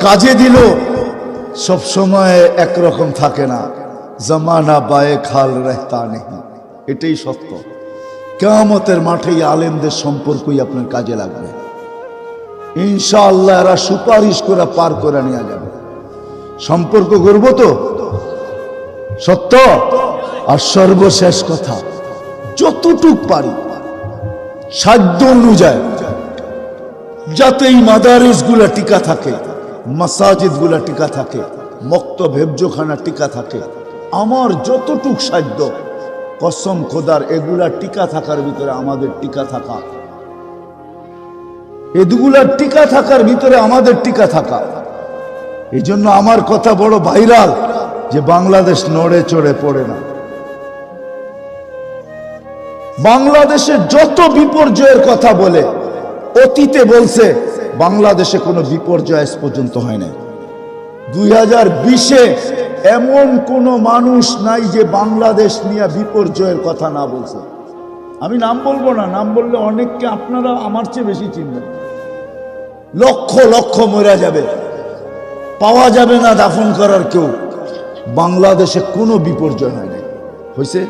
কাজে দিল। সব সময় একরকম থাকে না। জামানা বায়ে খাল রেহতা নেই, এটাই সত্য। কিয়ামতের মাঠে আলেমদের সম্পর্কই আপনার কাজে লাগবে ইনশাআল্লাহ। এরা সুপারিশ করে পার করে নিয়ে যাবে। সম্পর্ক করব তো, সত্য। আর সর্বশেষ কথা, যতটুক পারি সাধ্য অনুযায়ী যাতে এই মাদারিস গুলা টিকা থাকে, মাসাজিদ গুলা টিকা থাকে, মক্তব হেফজোখানা টিকা থাকে, আমার যতটুক সাধ্য, কসম খোদার এগুলা টিকা থাকার ভিতরে আমাদের টিকা থাকা, এগুলার টিকা থাকার ভিতরে আমাদের টিকা থাকা। এই জন্য আমার কথা বড় ভাইরাল যে বাংলাদেশ নড়ে চড়ে পড়ে না। বাংলাদেশে যত বিপর্যয়ের কথা বলে, অতীতে বলছে বাংলাদেশে কোনো বিপর্যয় আজ পর্যন্ত হয় না। 2020-এ এমন কোন মানুষ নাই যে বাংলাদেশ নিয়ে বিপর্যয়ের কথা না বলছে। আমি নাম বলবো না, নাম বললে অনেককে আপনারা আমার চেয়ে বেশি চিনবেন। লক্ষ লক্ষ মরা যাবে, পাওয়া যাবে না দাফন করার কেউ। বাংলাদেশে কোনো বিপর্যয় হয় নাই। হয়েছে?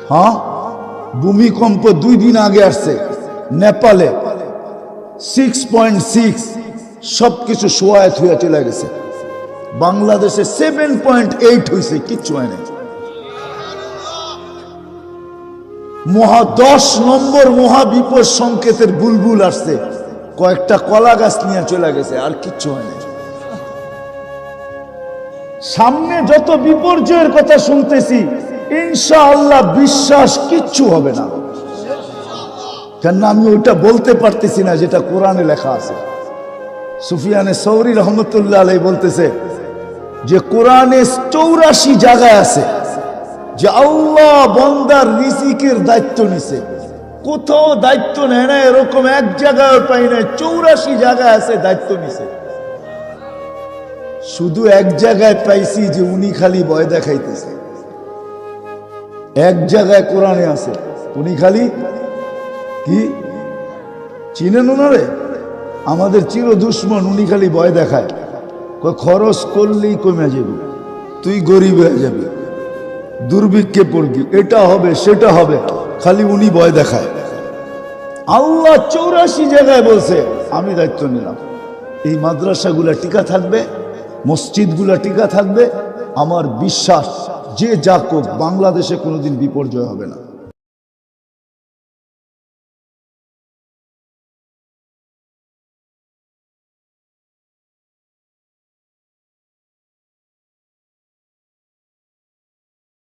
হ্যাঁ ভূমিকম্প 2 দিন আগে আসছে নেপালে, 6.6, সবকিছু সোয়ায় থুয়া চলে গেছে। বাংলাদেশে 7.8 হয়েছে, কিচ্ছু হয় নাই। 10 নম্বর মহাবিপদ সংকেতের বুলবুল আসছে, কয়েকটা কলা গাছ নিয়ে চলে গেছে, আর কিচ্ছু হয় নাই। সামনে যত বিপর্যয়ের কথা শুনতেছি, ইনশাআল্লাহ বিশ্বাস কিচ্ছু হবে না। কেন আমি ওইটা বলতে পারতেছি না যেটা কোরআনে লেখা আছে। সুফিয়ানে সৌরি রহমতুল্লাহ আলাইহি বলতেছে যে কোরআনে 84 জায়গায় আছে যে আল্লাহ বান্দার রিজিকের দায়িত্ব নিছে। কোথাও দায়িত্ব নেয় না এরকম এক জায়গায় পাই না, 84 জায়গায় আছে দায়িত্ব নিছে। শুধু এক জায়গায় পাইছি যে উনি খালি ভয় দেখাইতেছে। এক জায়গায় কোরআনে আছে, উনি খালি কি চিনেন ওনারে? আমাদের চির দুশ্মন, উনি খালি ভয় দেখায়। খরচ করলেই কমে যাবে, তুই গরিব হয়ে যাবি, দুর্ভিক্ষে পড়বি, এটা হবে সেটা হবে, খালি উনি ভয় দেখায়। আল্লাহ 84 জায়গায় বলছে আমি দায়িত্ব নিলাম। এই মাদ্রাসাগুলা টিকা থাকবে, মসজিদগুলা টিকা থাকবে। আমার বিশ্বাস যে যা কোক বাংলাদেশে কোনোদিন বিপর্যয় হবে না।